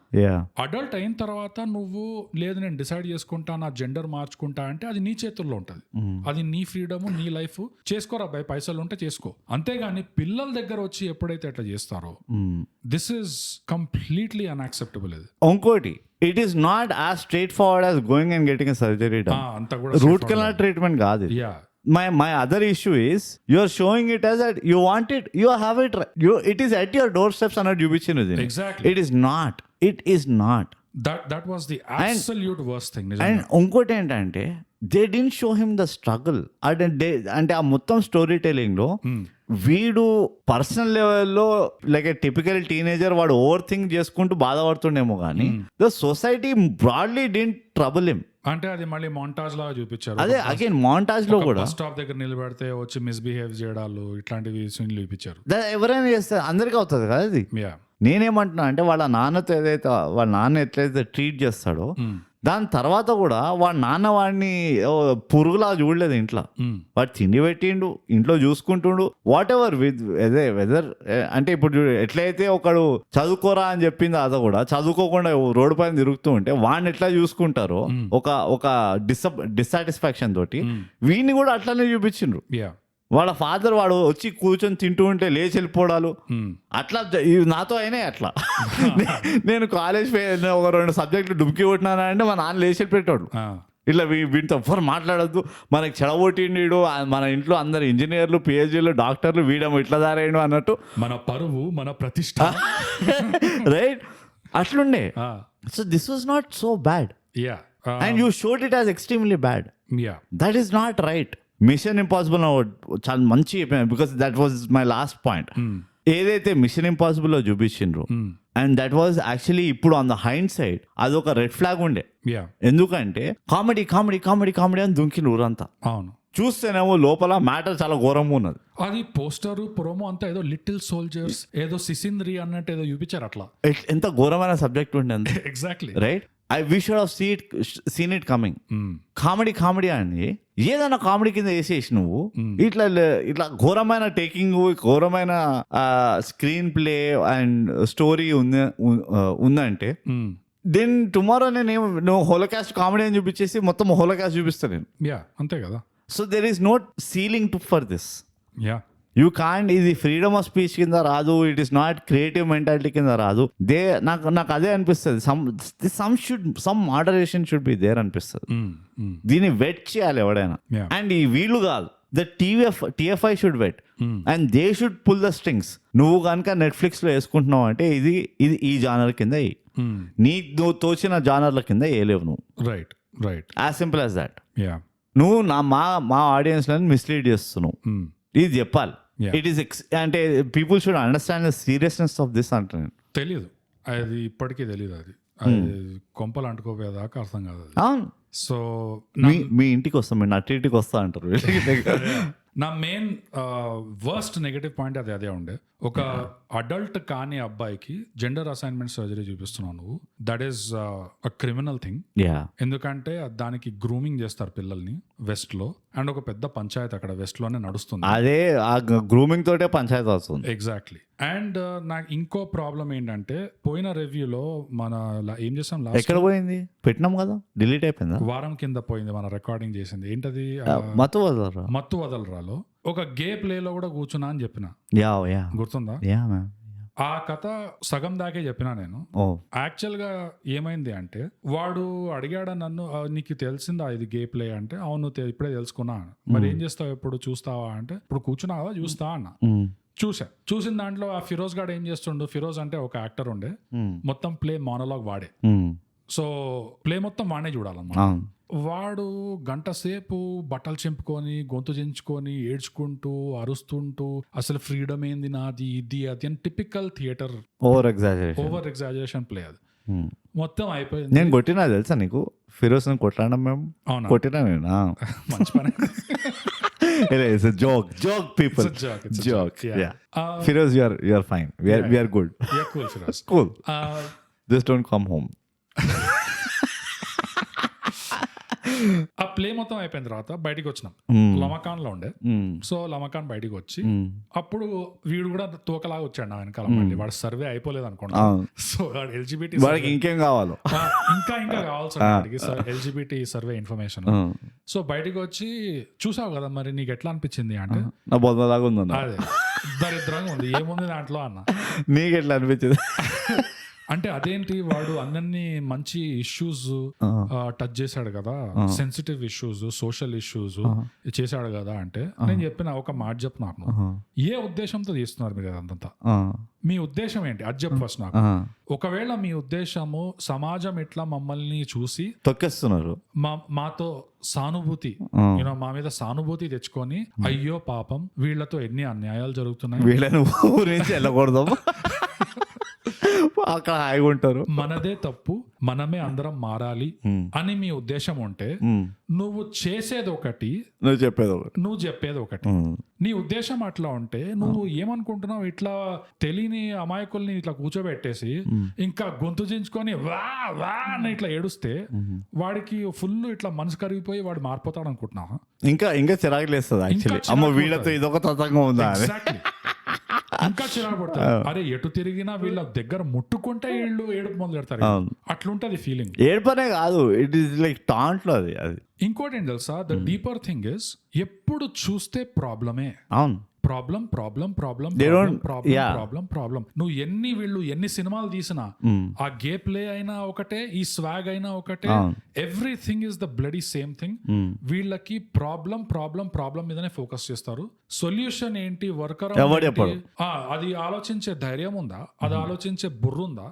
అడల్ట్ అయిన తర్వాత నువ్వు లేదు నేను డిసైడ్ చేసుకుంటా నా జెండర్ మార్చుకుంటా అంటే అది నీ చేతుల్లో ఉంటది. అది నీ ఫ్రీడమ్, నీ లైఫ్. చేసుకోరా బై, పైసలు ఉంటే చేసుకో. అంతేగాని పిల్లల దగ్గర వచ్చి ఎప్పుడైతే అట్లా చేస్తారో దిస్ ఈస్ కంప్లీట్లీ అన్యాక్సెప్టబుల్. ఇది ఇంకోటి, it is not as straightforward as going and getting a surgery done. Root canal treatment కాదు. My other issue is you are showing it as that you want it, you have it, it is at your doorsteps and చూపించినది. Exactly. It is not. That was the absolute worst thing. And ఇంకోటి ఏంటంటే they didn't show him the struggle. అంటే ఆ మొత్తం story telling లో వీడు personal లెవెల్లో like a typical teenager వాడు ఓవర్ థింక్ చేసుకుంటూ బాధపడుతుండేమో కానీ the society broadly didn't trouble him. అంటే అది మళ్ళీ మాంటాజ్ లాగా చూపించారు. అదే అగైన్ మాంటాజ్ లో కూడా స్టాప్ దగ్గర నిలబెడితే వచ్చి మిస్బిహేవ్ చేయడాలు ఇట్లాంటివి సీన్లు చూపించారు. ఎవరైనా చేస్తే అందరికీ అవుతుంది కదా అది. నేనేమంటున్నా అంటే వాళ్ళ నాన్నతో ఏదైతే వాళ్ళ నాన్న ఎట్లయితే ట్రీట్ చేస్తాడో దాని తర్వాత కూడా వాడి నాన్న వాడిని పురుగులా చూడలేదు ఇంట్లో. వాడు తిండి పెట్టిండు, ఇంట్లో చూసుకుంటుండు, వాట్ ఎవర్ విత్ వెదర్. అంటే ఇప్పుడు ఎట్లయితే ఒకడు చదువుకోరా అని చెప్పింది అదో కూడా చదువుకోకుండా రోడ్డు పైన తిరుగుతూ ఉంటే వాడిని ఎట్లా చూసుకుంటారో ఒక డిస్సాటిస్ఫాక్షన్ తోటి వీడిని కూడా అట్లానే చూపించిండ్రు. వాళ్ళ ఫాదర్ వాడు వచ్చి కూర్చొని తింటూ ఉంటే లేచి వెళ్ళిపోవడాలు అట్లా నాతో అయినాయి. అట్లా నేను కాలేజ్ ఒక 2 సబ్జెక్టులు డుబ్కి కొట్టినాను అంటే మా నాన్న లేచి వెళ్ళిపెట్టాడు. ఇట్లా వీటితో ఎవ్వరు మాట్లాడద్దు, మనకి చెడగొట్టిండు, మన ఇంట్లో అందరు ఇంజనీర్లు, పిహెచ్డీలు, డాక్టర్లు, వీడము ఇట్లా దారాయడు అన్నట్టు మన పరువు మన ప్రతిష్ట రైట్ అట్లుండే. So this was not so bad and you showed it as extremely bad. That is not right. Mission Impossible చాలా మంచి చెప్పాను because that was my last point. ఏదైతే మిషన్ ఇంపాసిబుల్ లో చూపించిండ్రు అండ్ దట్ వాజ్ యాక్చువల్లీ ఇప్పుడు on the hindsight అదొక red flag ఉండే. ఎందుకంటే కామెడీ కామెడీ కామెడీ కామెడీ అని దుంకిన ఊరంతా. అవును, చూస్తేనేమో లోపల మ్యాటర్ చాలా ఘోరంగా ఉన్నది. అది పోస్టర్ ప్రోమో అంతా ఏదో లిటిల్ సోల్జర్స్ ఏదో సిసింద్రి అన్నట్టు ఏదో చూపించారు. అట్లా ఎంత ఘోరమైన సబ్జెక్ట్ ఉండే. Exactly right. we should have seen it coming. Comedy అని ఏదైనా కామెడీ కింద వేసేసి నువ్వు ఇట్లా ఘోరమైన టేకింగ్, ఘోరమైన స్క్రీన్ ప్లే అండ్ స్టోరీ ఉందంటే దెన్ టుమారో నువ్వు హోలోకాస్ట్ కామెడీ అని చూపించేసి మొత్తం హోలోకాస్ట్ చూపిస్తాను నేను. అంతే కదా. So there is no ceiling to for this. You can't. ఇది ఫ్రీడమ్ ఆఫ్ స్పీచ్ కింద రాదు, it is not creative mentality కింద రాదు. నాకు అదే అనిపిస్తుంది, some moderation should be there అనిపిస్తుంది. దీన్ని వెట్ చేయాలి ఎవడైనా. అండ్ ఈ వీళ్ళు కాదు, the TFI should vet and they should pull the strings. నువ్వు కనుక నెట్ఫ్లిక్స్ లో వేసుకుంటున్నావు అంటే ఇది ఈ జానర్ కింద నువ్వు తోచిన జానర్ల కింద వేయలేవు నువ్వు. Right right, as simple as that. నువ్వు మా ఆడియన్స్ లను మిస్లీడ్ చేస్తున్నావు, ఇది చెప్పాలి. ఇట్ ఈస్ అంటే people should understand the seriousness of this అంటే. తెలియదు, అది ఇప్పటికీ తెలియదు. అది కొంపలు అంటుకోపోయేదాకా అర్థం కాదు. అవును. సో మీ ఇంటికి వస్తాం, మీ నట్టింటికి వస్తా అంటారు. నా మెయిన్ వర్స్ట్ నెగటివ్ పాయింట్ అదే ఉండే. ఒక అడల్ట్ కాని అబ్బాయికి జెండర్ అసైన్మెంట్ సర్జరీ చూపిస్తున్నావు నువ్వు. That is a criminal thing. ఎందుకంటే దానికి గ్రూమింగ్ చేస్తారు పిల్లల్ని వెస్ట్ లో, అండ్ ఒక పెద్ద పంచాయతీ అక్కడ వెస్ట్ లోనే నడుస్తుంది. అదే ఆ గ్రూమింగ్ తోటే పంచాయతీ వస్తుంది. ఎగ్జాక్ట్లీ. అండ్ నాకు ఇంకో ప్రాబ్లం ఏంటంటే పోయిన రివ్యూలో మన ఏం చేసాం, ఎక్కడ పోయింది పెట్టినాం కదా, డిలీట్ అయిపోయిందా? వారం కింద పోయింది మన రికార్డింగ్ చేసింది. ఏంటది, మత్తు వదలరాలో ఒక గే ప్లే లో కూడా కూర్చున్నా అని చెప్పిన, గుర్తుందా? ఆ కథ సగం దాకే చెప్పినా నేను. ఓ యాక్చువల్ గా ఏమైంది అంటే వాడు అడిగాడు నన్ను, నీకు తెలిసిందా ఇది గే ప్లే అంటే, అవును ఇప్పుడే తెలుసుకున్నా. మరి ఏం చేస్తావు, ఎప్పుడు చూస్తావా అంటే, ఇప్పుడు కూర్చున్నావా చూస్తా అన్న. చూసిన దాంట్లో ఆ ఫిరోజ్ గాడు ఏం చేస్తుండు, ఫిరోజ్ అంటే ఒక యాక్టర్ ఉండే, మొత్తం ప్లే మోనోలాగ్ వాడే. సో ప్లే మొత్తం వాడే చూడాలన్నమాట. వాడు గంట సేపు బట్టలు చింపుకొని గొంతు చించుకొని ఏడ్చుకుంటూ అరుస్తుంటూ అసలు ఫ్రీడమ్ ఏంది నాది ఇది అది అని typical theatre over exaggeration play. అది మొత్తం అయిపోయింది. నేను కొట్టినా తెలుసా నీకు, ఫిరోజ్ కొట్లాడడం మేము. అవునా? కొట్టినా నేను. మంచి పని. Joke people, joke. Firoz you are fine, we are good, cool Firoz, cool. Just don't come home. ఆ ప్లే మొత్తం అయిపోయిన తర్వాత బయటికి వచ్చినాం. లమకాన్ లో ఉండే. సో లమకాన్ బయటికి వచ్చి అప్పుడు వీడు కూడా తోకలాగా వచ్చాడు నా వెనకాల. మళ్ళీ వాడు సర్వే అయిపోలేదు అనుకోండి. సో వాడు ఎల్జిబిటీ ఇంకేం కావాలో ఇంకా కావాల్సి వాడికి ఎల్జిబిటీ సర్వే ఇన్ఫర్మేషన్. సో బయటికి వచ్చి చూసావు కదా మరి నీకు ఎట్లా అనిపించింది అంటే, నా బొందలాగా ఉంది. అదే దరిద్రంగా ఉంది, ఏముంది దాంట్లో అన్న. నీకు ఎట్లా అనిపించింది అంటే అదేంటి వాడు అన్నీ మంచి ఇష్యూస్ టచ్ చేశాడు కదా, సెన్సిటివ్ ఇష్యూస్, సోషల్ ఇష్యూస్ చేశాడు కదా అంటే, నేను చెప్పిన ఒక మాట చెప్పు నాకు, ఏ ఉద్దేశంతో తీస్తున్నారు మీరు అదంతా, మీ ఉద్దేశం ఏంటి అది చెప్పు ఫస్ట్ నాకు. ఒకవేళ మీ ఉద్దేశము సమాజం ఇట్లా మమ్మల్ని చూసి తొక్కేస్తున్నారు, మాతో సానుభూతి, మా మీద సానుభూతి తెచ్చుకొని అయ్యో పాపం వీళ్ళతో ఎన్ని అన్యాయాలు జరుగుతున్నాయి, వీళ్ళని ఊరించి వెళ్ళకూడదు, అక్కడ హాయిగా ఉంటారు, మనదే తప్పు మనమే అందరం మారాలి అని మీ ఉద్దేశం ఉంటే, నువ్వు చేసేది ఒకటి, నువ్వు చెప్పేది ఒకటి. నీ ఉద్దేశం అట్లా ఉంటే నువ్వు ఏమనుకుంటున్నావు, ఇట్లా తెలియని అమాయకుల్ని ఇట్లా కూర్చోబెట్టేసి ఇంకా గొంతు చించుకొని వా వా అని ఇట్లా ఏడుస్తే వాడికి ఫుల్ ఇట్లా మనసు కరిగిపోయి వాడు మారిపోతాడు అనుకుంటున్నావా? ఇంకా చిరాకు లేస్తుంది యాక్చువల్లీ. అమ్మ వీళ్ళతో ఇదొక తతంగం ఉందా, ఇంకా చిరాకు పడతారు. అరే ఎటు తిరిగినా వీళ్ళ దగ్గర ముట్టుకుంటే వీళ్ళు ఏడుపు మొదలు పెడతారు. అట్లుంటది ఫీలింగ్. ఏడుపనే కాదు, ఇట్ ఈస్ లైక్ టాంట్ లో అది. ఇంకోటి ఏం తెలుసా, ద డీపర్ థింగ్ ఇస్ ఎప్పుడు చూస్తే ప్రాబ్లమే. అవును, ప్రాబ్లం. నువ్వు వీళ్ళు ఎన్ని సినిమాలు తీసినా, ఆ గే ప్లే అయినా ఒకటే, ఈ స్వాగ్ అయినా ఒకటే, everything is the bloody same thing. వీళ్ళకి ప్రాబ్లం మీదనే ఫోకస్ చేస్తారు. సొల్యూషన్ ఏంటి, వర్కర్ అది ఆలోచించే ధైర్యం ఉందా, అది ఆలోచించే బుర్రుందా,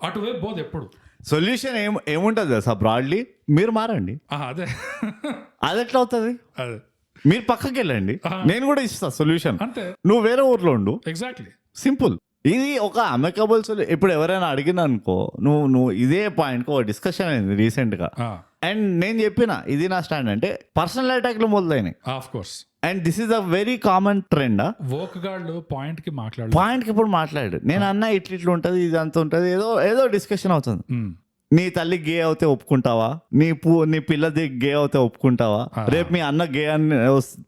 అటువైపు బోధ ఎప్పుడు. సొల్యూషన్ ఏముంటది తెలుసా, బ్రాడ్లీ మీరు మారండి. అదే అది ఎట్లా అవుతుంది, అదే మీరు పక్కకి వెళ్ళండి, నేను కూడా ఇస్తా సొల్యూషన్. అంతే, నువ్వు వేరే ఊర్లో ఉండు. Exactly, simple. ఇది ఒక అమెకబుల్ సొల్యూషన్. ఇప్పుడు ఎవరైనా అడిగిన అనుకో, నువ్వు ఇదే పాయింట్ ఒక డిస్కషన్ అయింది రీసెంట్ గా, అండ్ నేను చెప్పిన ఇది నా స్టాండ్ అంటే, పర్సనల్ అటాక్లు మొదలైనాయి. Of course, and this is a very common trend. Work గాళ్ళు పాయింట్ కి ఇప్పుడు మాట్లాడు, నేను అన్న ఇట్లా ఉంటది, ఇది అంత ఉంటది, ఏదో డిస్కషన్ అవుతుంది. నీ తల్లి గే అవుతే ఒప్పుకుంటావా, నీ పిల్లది గే అవుతే ఒప్పుకుంటావా, రేపు మీ అన్న గే అని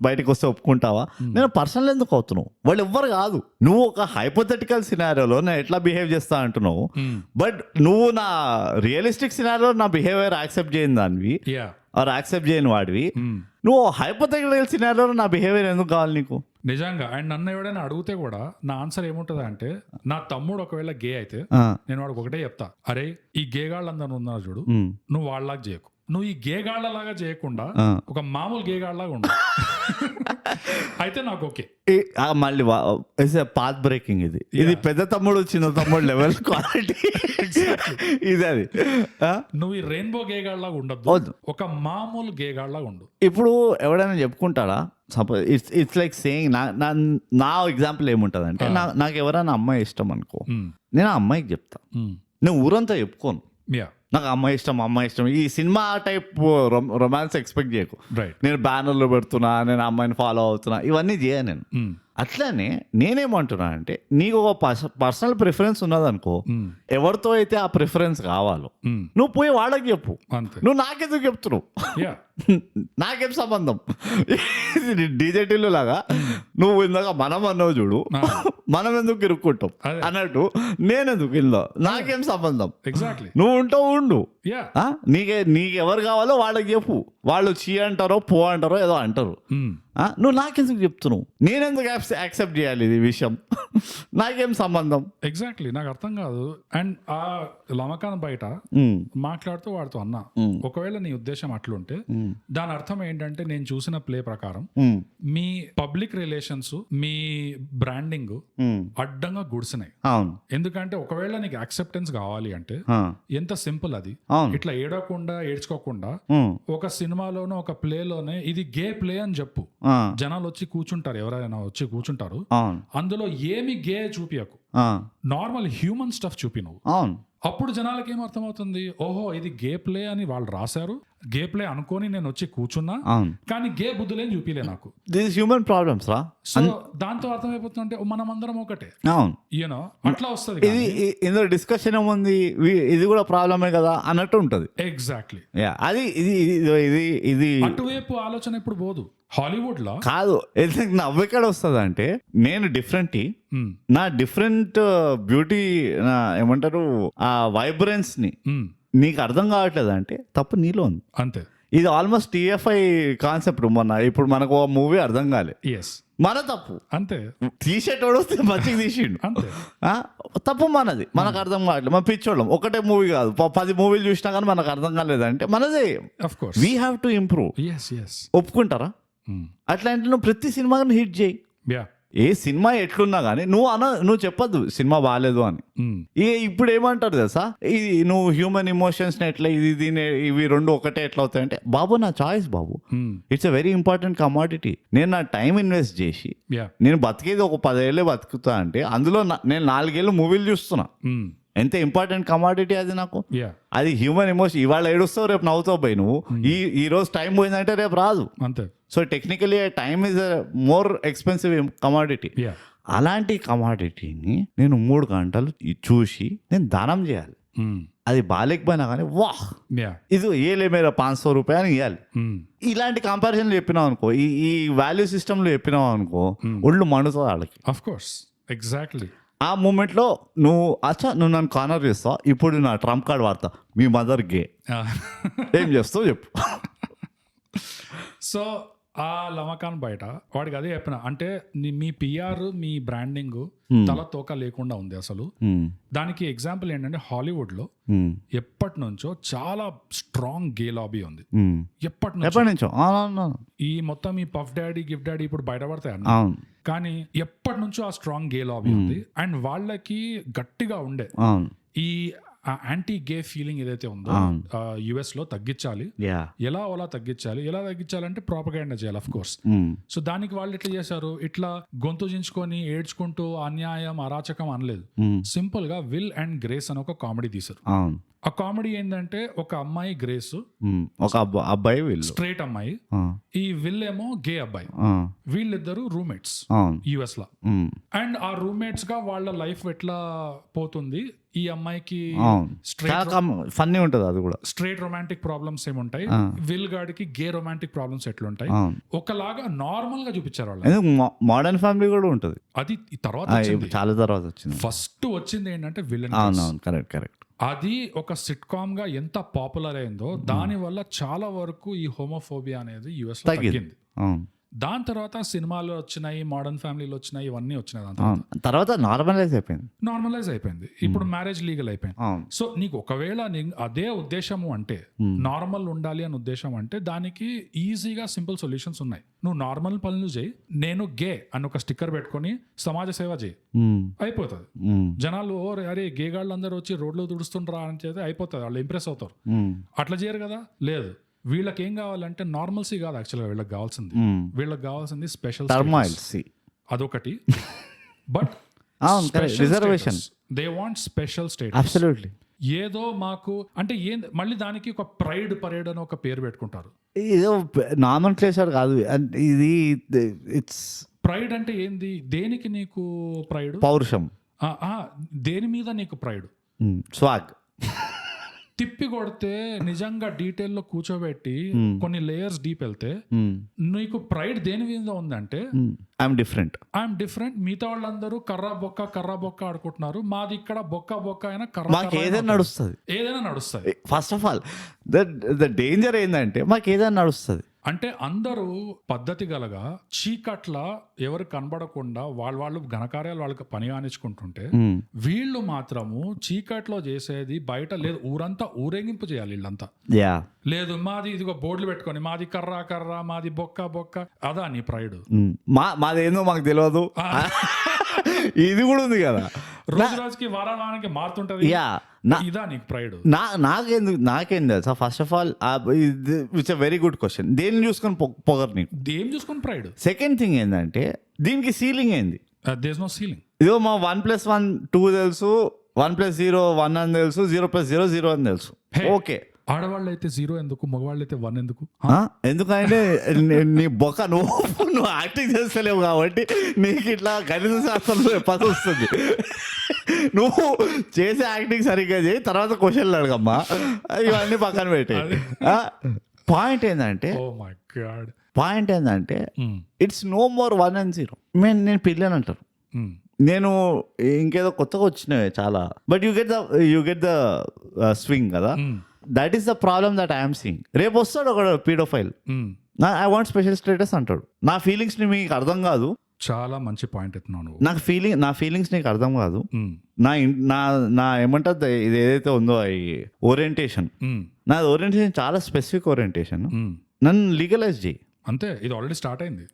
బయటకు వస్తే ఒప్పుకుంటావా. నేను పర్సనల్ ఎందుకు అవుతున్నావు, వాళ్ళు ఎవ్వరు కాదు. నువ్వు ఒక హైపోథెటికల్ సినారియోలో నేను ఎట్లా బిహేవ్ చేస్తా అంటున్నావు, బట్ నువ్వు నా రియలిస్టిక్ సినారియోలో నా బిహేవియర్ యాక్సెప్ట్ చేయని దానివి, ఆర్ యాక్సెప్ట్ చేయని వాడివి. నువ్వు హైపోథెటికల్ సినారియోలో నా బిహేవియర్ ఎందుకు కావాలి నీకు? నిజంగా. అండ్ నన్ను ఎవడైనా అడిగితే కూడా నా ఆన్సర్ ఏముంటది అంటే, నా తమ్ముడు ఒకవేళ గే అయితే నేను వాడికి ఒకటే చెప్తా, అరే ఈ గే గాళ్ళందరూ ఉన్నారు చూడు, నువ్వు వాళ్ళలాగా చేయకు, నువ్వు ఈ గే గాళ్ళలాగా చేయకుండా ఒక మామూలు గే గాళ్ళలాగా ఉండు, అయితే నాకు ఓకే. మళ్ళీ పాత్ బ్రేకింగ్ ఇది పెద్ద తమ్ముడు చిన్న తమ్ముడు లెవెల్ క్వాలిటీ ఇది. అది నువ్వు ఈ రెయిన్బో గే గాళ్ళలాగా ఉండద్దు, ఒక మామూలు గే గాళ్ళలాగా ఉండు. ఇప్పుడు ఎవడైనా చెప్పుకుంటాడా, సపోజ్ ఇట్స్ లైక్ సేయింగ్, నా ఎగ్జాంపుల్ ఏముంటది అంటే, నాకు ఎవరైనా అమ్మాయి ఇష్టం అనుకో, నేను ఆ అమ్మాయికి చెప్తా, నేను ఊరంతా చెప్పుకోను నాకు అమ్మాయి ఇష్టం. ఈ సినిమా టైప్ రొమాన్స్ ఎక్స్పెక్ట్ చేయకు. నేను బ్యానర్లో పెడుతున్నా, నేను అమ్మాయిని ఫాలో అవుతున్నా, ఇవన్నీ చేయను నేను. అట్లానే నేనేమంటున్నా అంటే, నీకు ఒక పర్సనల్ ప్రిఫరెన్స్ ఉన్నదనుకో, ఎవరితో అయితే ఆ ప్రిఫరెన్స్ కావాలో నువ్వు పోయి వాళ్ళకి చెప్పు. నువ్వు నాకెందుకు చెప్తున్నావు, నాకేం సంబంధం. డీజేటీలు లాగా నువ్వు ఇందాక మనం అన్నావు చూడు, మనం ఎందుకు ఇరుక్కుంటాం అన్నట్టు, నేనెందుకు ఇందులో, నాకేం సంబంధం. నువ్వు ఉంటావు ఉండు, నీకెవరు కావాలో వాళ్ళకి చెప్పు. వాళ్ళు చీ అంటారో పో అంటారో ఏదో అంటారు, నువ్వు నాకెందుకు చెప్తున్నావు, నేనెందుకు యాక్సెప్ట్ చేయాలి ఇది విషయం? నాకేం సంబంధం? ఎగ్జాక్ట్లీ, నాకు అర్థం కాదు. అండ్ ఆ లమకాన్ బయట మాట్లాడుతూ వాడుతూ అన్నా, ఒకవేళ నీ ఉద్దేశం అట్లుంటే దాని అర్థం ఏంటంటే, నేను చూసిన ప్లే ప్రకారం మీ పబ్లిక్ రిలేషన్స్, మీ బ్రాండింగ్ అడ్డంగా గుడిసినాయి. అవును. ఎందుకంటే ఒకవేళ నీకు యాక్సెప్టెన్స్ కావాలి అంటే ఎంత సింపుల్ అది. ఇట్లా ఏడవకుండా ఏడ్చుకోకుండా ఒక సినిమాలోనో ఒక ప్లేలోనే ఇది గే ప్లే అని చెప్పు, జనాలు వచ్చి కూర్చుంటారు, ఎవరైనా వచ్చి కూర్చుంటారు. అందులో ఏమి గే చూపియకు, నార్మల్ హ్యూమన్ స్టఫ్ చూపి నువ్వు. అవును. అప్పుడు జనాలకి ఏం అర్థమవుతుంది, ఓహో ఇది గే ప్లే అని వాళ్ళు రాశారు, గే ప్లే అనుకొని నేను వచ్చి కూర్చున్నా, కానీ గే బుద్ధులేని చూపిలే నాకు. దిస్ హ్యూమన్ ప్రాబ్లమ్స్ రా. సో దాంతో అర్థమైపోతుందంటే మనం అందరం ఒకటే. అవును, యూనో అట్లా వస్తుంది. ఇది ఇందులో డిస్కషన్ ఏముంది, ఇది కూడా ప్రాబ్లమే కదా అన్నట్టు ఉంటది. ఎగ్జాక్ట్లీ. అది ఇది ఇది ఇది అటువైపు ఆలోచన ఇప్పుడు పోదు. హాలీవుడ్ లో కాదు, నవ్వు ఎక్కడ వస్తుంది అంటే, నేను డిఫరెంట్, నా డిఫరెంట్ బ్యూటీ, ఏమంటారు ఆ వైబ్రెన్స్ ని నీకు అర్థం కావట్లేదు అంటే తప్పు నీలో ఉంది అంతే. ఇది ఆల్మోస్ట్ టీఎఫ్ఐ కాన్సెప్ట్. ఇప్పుడు మనకు ఓ మూవీ అర్థం కాలే, మన తప్పు అంతే. తీసేటోడు వస్తే మంచిగా తీసిండు అంతే, తప్పు మనది, మనకు అర్థం కావట్లేదు. మన పిచ్చోళ్ళం ఒకటే మూవీ కాదు 10 మూవీలు చూసినా కానీ మనకు అర్థం కాలేదంటే మనదే. We have to improve. ఒప్పుకుంటారా? అట్లాంటి నువ్వు ప్రతి సినిమాని హిట్ చేయి. ఏ సినిమా ఎట్లున్నా కానీ నువ్వు చెప్పద్దు సినిమా బాగాలేదు అని. ఇప్పుడు ఏమంటారు తెలుసా, ఇది నువ్వు హ్యూమన్ ఎమోషన్స్ ఎట్లా ఇవి రెండు ఒకటే ఎట్లా అవుతాయంటే, బాబు నా choice Babu, it's a very important commodity. నేను నా టైం ఇన్వెస్ట్ చేసి నేను బతికేది ఒక 10 ఏళ్ళే బతుకుతా అంటే, అందులో నేను 4 ఏళ్ళు మూవీలు చూస్తున్నా. ఎంత ఇంపార్టెంట్ కమాడిటీ అది నాకు. అది హ్యూమన్ ఎమోషన్. ఇవాళ ఏడుస్తావు, రేపు నవ్వుతావు పోయి నువ్వు. ఈ రోజు టైం పోయిందంటే రేపు రాదు. అంతే. So technically time is more expensive commodity. అలాంటి కమాడిటీని నేను 3 గంటలు చూసి నేను దానం చేయాలి. అది బాలేకపోయినా కానీ వాహ్ ఇది ఏలే మేర 500 రూపాయలు ఇవ్వాలి. ఇలాంటి కంపారిజన్లు చెప్పినావు అనుకో, ఈ వాల్యూ సిస్టంలో చెప్పినావు అనుకో, ఒళ్ళు మండుతుంది వాళ్ళకి. Of course, exactly. ఆ మూమెంట్లో నువ్వు నన్ను కార్నర్ చేస్తావు, ఇప్పుడు నా ట్రంప్ కార్డ్ వాడతా, మీ మదర్ గే, ఏం చేస్తావు చెప్పు. సో ఆ లమకాన్ బయట వాడికి అదే చెప్పిన, అంటే మీ పిఆర్, మీ బ్రాండింగ్ తల తోక లేకుండా ఉంది అసలు. దానికి ఎగ్జాంపుల్ ఏంటంటే, హాలీవుడ్ లో ఎప్పటి నుంచో చాలా స్ట్రాంగ్ గే లాబీ ఉంది. ఎప్పటి నుంచో ఈ మొత్తం ఈ పఫ్ డాడీ, గిఫ్ట్ డాడీ ఇప్పుడు బయటపడతాయి అన్న, కానీ ఎప్పటి నుంచో ఆ స్ట్రాంగ్ గే లాబీ ఉంది. అండ్ వాళ్ళకి గట్టిగా ఉండే ఈ యాంటీ గే ఫీలింగ్ ఏదైతే ఉందో యుఎస్ లో తగ్గించాలి. ఎలా తగ్గించాలంటే ప్రాపగాండా చేయాలి, ఆఫ్ కోర్స్. సో దానికి వాళ్ళు ఎట్లా చేశారు, ఇట్లా గొంతు చించుకొని ఏడ్చుకుంటూ అన్యాయం అరాచకం అనలేదు. సింపుల్ గా విల్ అండ్ గ్రేస్ అని ఒక కామెడీ తీశారు. ఆ కామెడీ ఏంటంటే, ఒక అమ్మాయి గ్రేస్, ఒక అబ్బాయి స్ట్రైట్ అమ్మాయి, ఈ విల్ ఏమో గే అబ్బాయి. వీళ్ళిద్దరు రూమ్మేట్స్ యుఎస్ లో. అండ్ ఆ రూమ్మేట్స్ గా వాళ్ళ లైఫ్ ఎట్లా పోతుంది, ఈ అమ్మాయికి ఫన్నీ ఉంటది, అది కూడా స్ట్రైట్ రొమాంటిక్ ప్రాబ్లమ్స్ ఏముంటాయి, విల్ గాడికి గే రొమాంటిక్ ప్రాబ్లమ్స్ ఎట్లుంటాయి, ఒకలాగా నార్మల్ గా చూపించారు వాళ్ళు. మోడర్న్ ఫ్యామిలీ కూడా ఉంటది, అది తర్వాత చాలా తర్వాత వచ్చింది. ఫస్ట్ వచ్చింది ఏంటంటే విలన్. కరెక్ట్. అది ఒక సిట్ కామ్ గా ఎంత పాపులర్ అయిందో, దాని వల్ల చాలా వరకు ఈ హోమోఫోబియా అనేది యుఎస్ లో తగ్గింది. దాని తర్వాత సినిమాలు వచ్చినాయి, మోడర్న్ ఫ్యామిలీలు వచ్చినాయి, ఇవన్నీ వచ్చినాయి. దాని తర్వాత నార్మలైజ్ అయిపోయింది. ఇప్పుడు మ్యారేజ్ లీగల్ అయిపోయింది. సో నీకు ఒకవేళ అదే ఉద్దేశము అంటే, నార్మల్ ఉండాలి అని ఉద్దేశం అంటే, దానికి ఈజీగా సింపుల్ సొల్యూషన్స్ ఉన్నాయి. నువ్వు నార్మల్ పనులు చేయి, నేను గే అని ఒక స్టిక్కర్ పెట్టుకొని సమాజ సేవ చేయి, అయిపోతుంది. జనాలు అరే గే గాళ్ళు అందరూ వచ్చి రోడ్లు తుడుస్తుంటారా అని చేస్తే అయిపోతుంది, వాళ్ళు ఇంప్రెస్ అవుతారు. అట్లా చేయరు కదా. లేదు, వీళ్ళకి ఏం కావాలంటే నార్మల్సీ కాదు యాక్చువల్గా వీళ్ళకి కావాల్సింది స్పెషల్ అదొకటి. But reservation, they want special status. Absolutely. ఏదో మాకు అంటే మళ్ళీ దానికి ఒక ప్రైడ్ పరేడ్ అని ఒక పేరు పెట్టుకుంటారు. ఏదో నార్మల్ క్లేచర్ కాదు ఇది. ఇట్స్ ప్రైడ్ అంటే ఏంది, దేనికి నీకు ప్రైడ్? పౌరుషం. దేని మీద నీకు ప్రైడ్? స్వాగ్. తిప్పి కొడితే నిజంగా డీటెయిల్లో కూర్చోబెట్టి కొన్ని లేయర్స్ డీప్ వెళ్తే నీకు ప్రైడ్ దేని మీద ఉందంటే, ఐఎమ్ డిఫరెంట్. మిగతా వాళ్ళందరూ కర్రా బొక్క ఆడుకుంటున్నారు, మాది ఇక్కడ బొక్క అయినా కర్రా, ఏదైనా నడుస్తుంది. First of all the danger ఏంటంటే మాకు ఏదైనా నడుస్తుంది. అంటే అందరూ పద్ధతి గలగా చీకట్ల ఎవరు కనబడకుండా వాళ్ళు ఘనకార్యాలు వాళ్ళకి పని కానిచ్చుకుంటుంటే వీళ్ళు మాత్రము చీకట్లో చేసేది బయట లేదు, ఊరంతా ఊరేగింపు చేయాలి వీళ్ళంతా. యా లేదు మాది ఇదిగో బోర్డులు పెట్టుకొని మాది కర్ర కర్ర మాది బొక్క బొక్క, అదా నీ ప్రైడ్. మాదేందో మాకు తెలియదు, ఇది కూడా ఉంది కదా, రోజు రోజుకి వారానికి మారుతుంటది. యా ఇదా నీకు ప్రైడ్? నాకేం తెలుసా, first of all it's a very good question. దేన్ని చూసుకొని పొగరు నీకు, ఏం చూసుకొని ప్రైడ్? సెకండ్ థింగ్ ఏంటంటే దీనికి సీలింగ్ ఏంది? There is no ceiling. ఇదో మా 1+1 2 తెలుసు, 1+0 1 అని తెలుసు, 0+0 0 అని తెలుసు. ఓకే, ఆడవాళ్ళు అయితే 0 ఎందుకు, మగవాళ్ళు అయితే 1 ఎందుకు? ఎందుకంటే నీ బొక్క నువ్వు యాక్టింగ్ చేస్తలేవు కాబట్టి నీకు ఇట్లా గణిత శాస్త్రంలో చెప్పాల్సి వస్తుంది. నువ్వు చేసే యాక్టింగ్ సరిగ్గా చేయి, తర్వాత క్వశ్చన్లు అడగమ్మా, ఇవన్నీ పక్కన పెట్టాయి. పాయింట్ ఏంటంటే ఇట్స్ నో మోర్ 1 and 0. నేను పిల్లని అంటారు, నేను ఇంకేదో కొత్తగా వచ్చినవి చాలా, but you get the swing కదా. That is the problem that I'm seeing. రేపు వస్తాడు ఒక paedophile, I want special status అంటాడు. నా ఫీలింగ్స్ ని మీకు అర్థం కాదు. చాలా మంచి పాయింట్ ఎత్తున్నాను. నా ఫీలింగ్స్ నీకు అర్థం కాదు. నా ఏమంటారు ఇది ఏదైతే ఉందో ఈ ఓరియంటేషన్, నాది ఓరియంటేషన్ చాలా స్పెసిఫిక్ ఓరియంటేషన్. నన్ను లీగలైజ్ చేయి అంతే. ఇది ఆల్రెడీ స్టార్ట్ అయింది.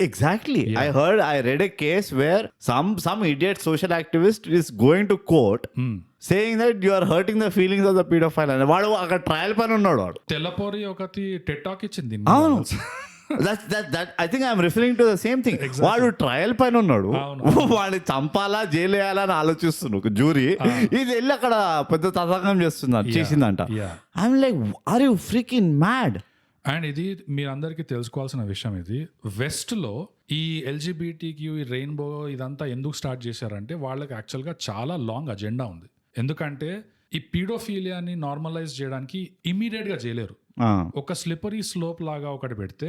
Exactly. Yeah. I read a case where some idiot social activist is going to court saying that you are hurting the feelings of the pedophile. And వాడు అక్కడ trial పైన ఉన్నాడు. వాడు తెల్లపోరి ఒకటి టెడ్ టాక్ ఇచ్చింది. I think I'm referring to the same thing. వాడు trial పైన ఉన్నాడు, వాడిని చంపాలా జైలేయాలా అని ఆలోచిస్తున్నాడు జ్యూరీ. ఇది వెళ్ళి అక్కడ పెద్ద తతంగం చేసిందంట. I'm like, are you freaking mad? And ఇది మీరందరికీ తెలుసుకోవాల్సిన విషయం. ఇది వెస్ట్లో ఈ ఎల్జిబిటీక్యూ, ఈ రెయిన్బో ఇదంతా ఎందుకు స్టార్ట్ చేశారంటే వాళ్ళకి యాక్చువల్గా చాలా లాంగ్ అజెండా ఉంది. ఎందుకంటే ఈ పీడోఫీలియాని నార్మలైజ్ చేయడానికి ఇమీడియట్ గా చేయలేరు. ఒక స్లిపరీ స్లోప్ లాగా ఒకటి పెడితే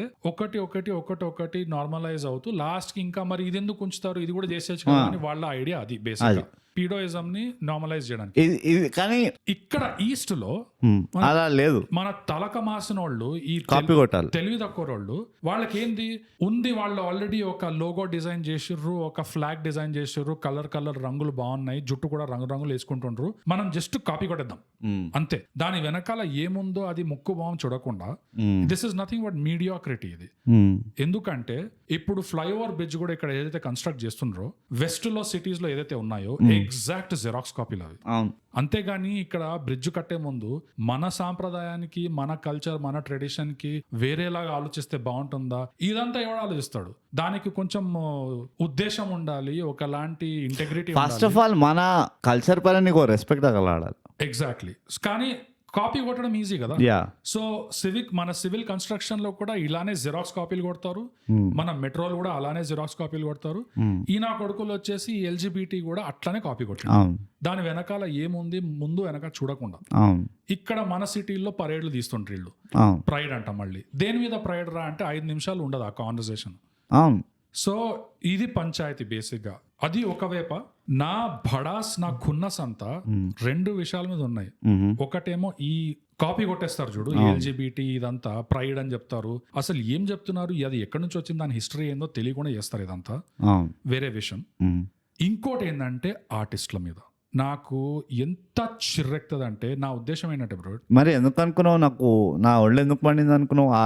ఒకటి నార్మలైజ్ అవుతూ లాస్ట్ కి ఇంకా మరి ఇది ఎందుకు ఉంచుతారు, ఇది కూడా చేసేచ్చు కదా అని వాళ్ళ ఐడియా. అది బేసిక్ పీడోయిజం ని నార్మలైజ్ చేయడానికి. కానీ ఇక్కడ ఈస్ట్ లో అలా లేదు. మన తలక మాసిన వాళ్ళు, ఈ తెలివి తక్కువ వాళ్ళు, వాళ్ళకి ఏంది ఉంది, వాళ్ళు ఆల్రెడీ ఒక లోగో డిజైన్ చేసిర్రు, ఒక ఫ్లాగ్ డిజైన్ చేసిర్రు, కలర్ రంగులు బాగున్నాయి, జుట్టు కూడా రంగులు వేసుకుంటుండ్రు, మనం జస్ట్ కాపీ కొట్టేద్దాం అంతే. దాని వెనకాల ఏముందో అది ముక్కు భావం చూడకుండా, this is nothing but mediocrity ఇది. ఎందుకంటే ఇప్పుడు ఫ్లైఓవర్ బ్రిడ్జ్ కూడా ఇక్కడ ఏదైతే కన్స్ట్రక్ట్ చేస్తుండ్రో వెస్ట్ లో సిటీస్ లో ఏదైతే ఉన్నాయో ఎగ్జాక్ట్ జిరాక్స్ కాపీలు అవి. అంతేగాని ఇక్కడ బ్రిడ్జ్ కట్టే ముందు మన సాంప్రదాయానికి, మన కల్చర్, మన ట్రెడిషన్ కి వేరేలాగా ఆలోచిస్తే బాగుంటుందా, ఇదంతా ఎవడు ఆలోచిస్తాడు? దానికి కొంచెం ఉద్దేశం ఉండాలి, ఒకలాంటి ఇంటెగ్రిటీ. ఫస్ట్ ఆఫ్ ఆల్ మన కల్చర్ పైన నీకు రెస్పెక్ట్ తగలాడాలి. ఎగ్జాక్ట్లీ. కానీ కాపీ కొట్టడం ఈజీ కదా. సో మన సివిల్ కన్స్ట్రక్షన్ లో కూడా ఇలానే జిరాక్స్ కాపీలు కొడతారు, మన మెట్రోలు కూడా అలానే జిరాక్స్ కాపీలు కొడతారు. ఈ నా కొడుకులు వచ్చేసి ఎల్జిబిటీ కూడా అట్లానే కాపీ కొట్టారు. దాని వెనకాల ఏముంది ముందు వెనక చూడకుండా. ఇక్కడ మన సిటీల్లో పరేడ్లు తీస్తుంటారు వీళ్ళు, ప్రైడ్ అంట. మళ్ళీ దేని మీద ప్రైడ్ రా అంటే 5 నిమిషాలు ఉండదు ఆ కాన్వర్సేషన్. సో ఇది పంచాయతీ బేసిక్ గా. అది ఒకవైపు నా భడాస్, నా ఖున్నస్ అంతా 2 విషయాల మీద ఉన్నాయి. ఒకటేమో ఈ కాపీ కొట్టేస్తారు చూడు, ఎల్జిబిటీ ఇదంతా ప్రైడ్ అని చెప్తారు. అసలు ఏం చెప్తున్నారు, అది ఎక్కడి నుంచి వచ్చింది, దాని హిస్టరీ ఏందో తెలియకుండా చేస్తారు, ఇదంతా వేరే విషయం. ఇంకోటి ఏంటంటే ఆర్టిస్టుల మీద నాకు ఎంత చిర్రెక్తదంటే, నా ఉద్దేశం ఏంటంటే బ్రో, మరి ఎందుకు అనుకున్నావు నాకు నా ఒళ్ళు ఎందుకు పండింది అనుకున్నావు? ఆ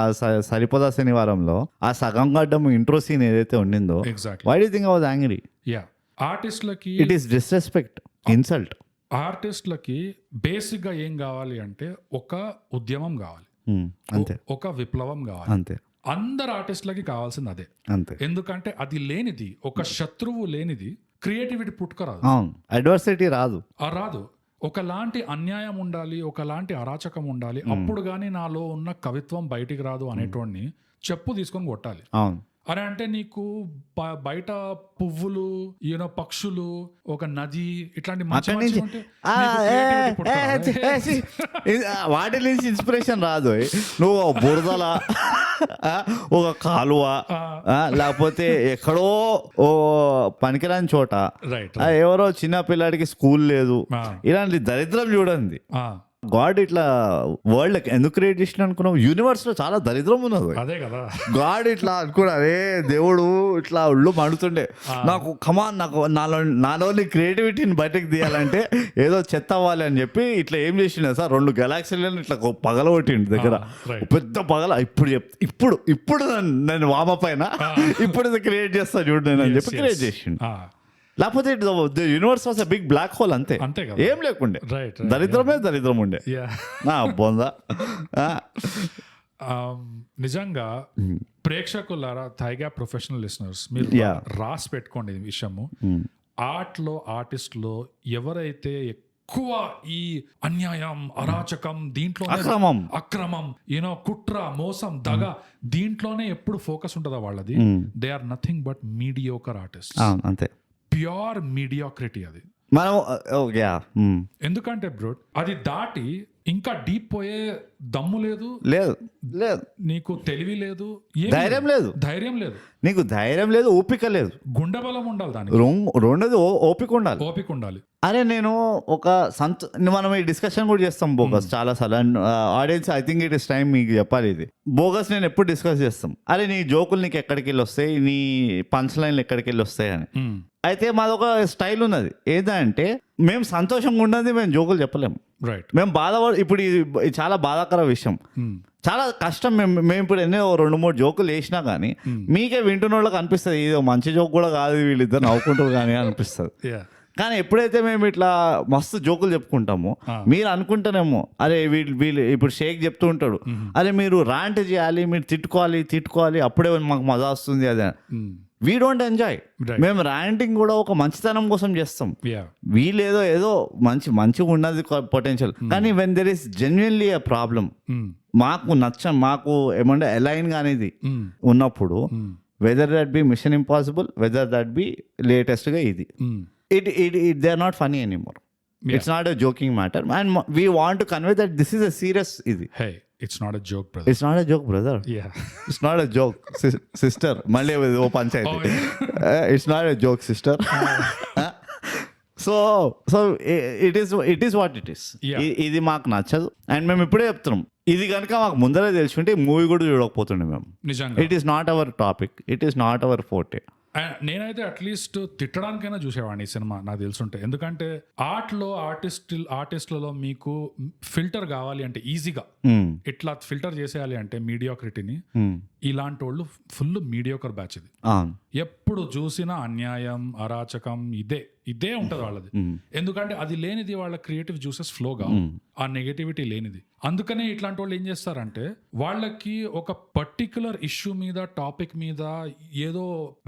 సరిపోదా శనివారంలో ఆ సగం గడ్డం ఇంట్రో సీన్ ఏదైతే ఉండిందో, exactly. Why do you think I was angry? Yeah, ఆర్టిస్టులకి ఇట్ ఈస్ డిస్రెస్పెక్ట్, ఇన్సల్ట్. ఆర్టిస్టులకి బేసిక్ గా ఏం కావాలి అంటే ఒక ఉద్యమం కావాలి, అంతే, ఒక విప్లవం కావాలి, అంతే. అందరు ఆర్టిస్టులకి కావాల్సింది అదే, అంతే. ఎందుకంటే అది లేనిది, ఒక శత్రువు లేనిది క్రియేటివిటీ పుట్టుకరాదు, అడ్వర్సిటీ రాదు. ఒకలాంటి అన్యాయం ఉండాలి, ఒకలాంటి అరాచకం ఉండాలి, అప్పుడు గానీ నాలో ఉన్న కవిత్వం బయటికి రాదు అనేటోడిని చెప్పు తీసుకొని కొట్టాలి. అరే అంటే నీకు బయట పువ్వులు, పక్షులు, ఒక నది, ఇట్లాంటి వాటి నుంచి ఇన్స్పిరేషన్ రాదు. నువ్వు బురదల ఒక కాలువ, లేకపోతే ఎక్కడో ఓ పనికిరాని చోట, ఎవరో చిన్న పిల్లాడికి స్కూల్ లేదు, ఇలాంటి దరిద్రం చూడండి. గాడ్ ఇట్లా వరల్డ్ ఎందుకు క్రియేట్ చేసిన అనుకున్నావు? యూనివర్స్ లో చాలా దరిద్రం ఉన్నది. అదే కదా. గాడ్ ఇట్లా అనుకున్నా, అరే దేవుడు ఇట్లా ఒళ్ళు మండుతుండే, నాకు కమాన్ నాకు నాలోని క్రియేటివిటీని బయటకు తీయాలంటే ఏదో చెత్త అవ్వాలి అని చెప్పి ఇట్లా ఏం చేసిండే సార్, 2 గెలాక్సీలను ఇట్లా పగలగొట్టిండు దగ్గర, పెద్ద పగల. ఇప్పుడు నేను వామ పైన ఇప్పుడు ఇది క్రియేట్ చేస్తా చూడు నేను అని చెప్పి క్రియేట్ చేసిండు. లేకపోతే universe was big black hole, అంతే, ఏం లేకుండే, దరిద్రం ఉండే. బొందా. నిజంగా ప్రేక్షకులారా, థైగా ప్రొఫెషనల్ లిసనర్స్, మీరు రాసి పెట్టుకోండి ఈ విషయము. ఆర్ట్లో ఆర్టిస్ట్లో ఎవరైతే ఎక్కువ ఈ అన్యాయం, అరాచకం, దీంట్లో అక్రమం, యూనో కుట్ర, మోసం, దగ, దీంట్లోనే ఎప్పుడు ఫోకస్ ఉంటుందా వాళ్ళది, they are nothing but mediocre artist. అంతే, ప్యూర్ మీడియాక్రిటీ అది. మనం ఎందుకంటే బ్రో అది దాటి ఇంకా డీప్ పోయే దమ్ము లేదు, నీకు తెలివి లేదు, ధైర్యం లేదు, నీకు ధైర్యం లేదు, ఓపిక లేదు, గుండె బలం ఉండాలి, దానికి రెండోది ఓపిక ఉండాలి. అరే నేను ఒక మనం ఈ డిస్కషన్ కూడా చేస్తాం బోగస్ చాలా సార్లు. Audience, I think it is time మీకు చెప్పాలి ఇది. బోగస్ నేను ఎప్పుడు డిస్కస్ చేస్తాం, అరే నీ జోకులు నీకు ఎక్కడికి వెళ్ళి వస్తాయి, నీ పంచ్ లైన్లు ఎక్కడికి వెళ్ళి వస్తాయి అని. అయితే మాదొక స్టైల్ ఉన్నది, ఏదంటే మేము సంతోషంగా ఉన్నది మేము జోకులు చెప్పలేము, మేము ఇప్పుడు ఇది చాలా బాధాకర విషయం, చాలా కష్టం. మేము ఇప్పుడు ఎన్నో 2-3 జోకులు వేసినా కానీ మీకే వింటున్న వాళ్ళకి అనిపిస్తుంది ఇది మంచి జోక్ కూడా కాదు, వీళ్ళిద్దరు నవ్వుకుంటారు కానీ అనిపిస్తుంది. కానీ ఎప్పుడైతే మేము ఇట్లా మస్తు జోకులు చెప్పుకుంటామో మీరు అనుకుంటారేమో, అరే వీళ్ళు ఇప్పుడు షేక్ చెప్తూ ఉంటాడు, అరే మీరు రాంట్ చేయాలి, మీరు తిట్టుకోవాలి అప్పుడే మాకు మజా వస్తుంది అదే. We don't enjoy. మేము ర్యాంటింగ్ కూడా ఒక మంచితనం కోసం చేస్తాం, వీళ్ళేదో ఏదో మంచిగా ఉన్నది పొటెన్షియల్, కానీ when there is genuinely a problem, మాకు ఏమంటే అలైన్ గానేది ఉన్నప్పుడు, whether that be mission impossible, whether that be latest గా ఇది, they are not funny anymore. It's not a joking matter, and we want to convey that this is a serious ఇది. Hey, it's not a joke, brother. It's not a joke, brother. Yeah. It's not a joke, sister. మళ్ళీ ఓ panchayat. It's not a joke, sister. So it is what it is. ఇది మాకు నచ్చదు, and మేము ఇప్పుడే చెప్తున్నాం, ఇది కనుక మాకు ముందరే తెలుసుకుంటే మూవీ కూడా చూడకపోతుండే మేము. నిజంగా it is not our topic, it is not our forte. నేనైతే అట్లీస్ట్ తిట్టడానికైనా చూసేవాడిని ఈ సినిమా నాకు తెలుసుంటే. ఎందుకంటే ఆర్ట్లో ఆర్టిస్టులలో మీకు ఫిల్టర్ కావాలి అంటే ఈజీగా ఇట్లా ఫిల్టర్ చేసేయాలి అంటే మీడియాక్రిటీని, ఇలాంటి వాళ్ళు ఫుల్ మీడియోకర్ బ్యాచ్ ఇది. ఎప్పుడు చూసినా అన్యాయం, అరాచకం, ఇదే ఉంటది వాళ్ళది. ఎందుకంటే అది లేనిది వాళ్ళ క్రియేటివ్ జ్యూసెస్ ఫ్లో కావు, ఆ నెగటివిటీ లేనిది. అందుకనే ఇట్లాంటి వాళ్ళు ఏం చేస్తారంటే వాళ్ళకి ఒక పర్టికులర్ ఇష్యూ మీద, టాపిక్ మీద ఏదో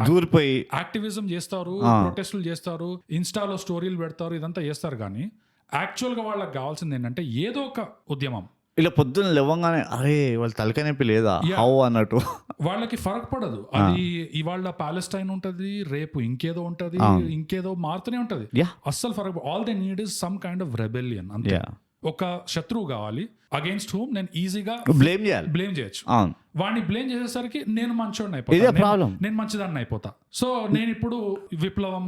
దూరిపోయి యాక్టివిజం చేస్తారు, ప్రొటెస్టులు చేస్తారు, ఇన్స్టాలో స్టోరీలు పెడతారు, ఇదంతా చేస్తారు. కానీ యాక్చువల్ గా వాళ్ళకి కావాల్సింది ఏంటంటే ఏదో ఒక ఉద్యమం. ఇలా పొద్దున్న లేవగానే అరే వాళ్ళ తలకాయ నొప్పి లేదా హౌ అన్నట్టు వాళ్ళకి ఫరక్ పడదు. అది ఇవాళ పాలెస్టైన్ ఉంటది, రేపు ఇంకేదో ఉంటది, ఇంకేదో మారుతూనే ఉంటది, అస్సలు ఫరక్. All they need is some kind of rebellion. అంతే, ఒక శత్రువు కావాలి అగేన్స్ట్ హూమ్ నేను ఈజీగా బ్లేమ్ చేయొచ్చు. వాడిని బ్లేమ్ చేసేసరికి నేను మంచోడిని అయిపోతా, నేను మంచిదాన్ని అయిపోతా. సో నేను ఇప్పుడు విప్లవం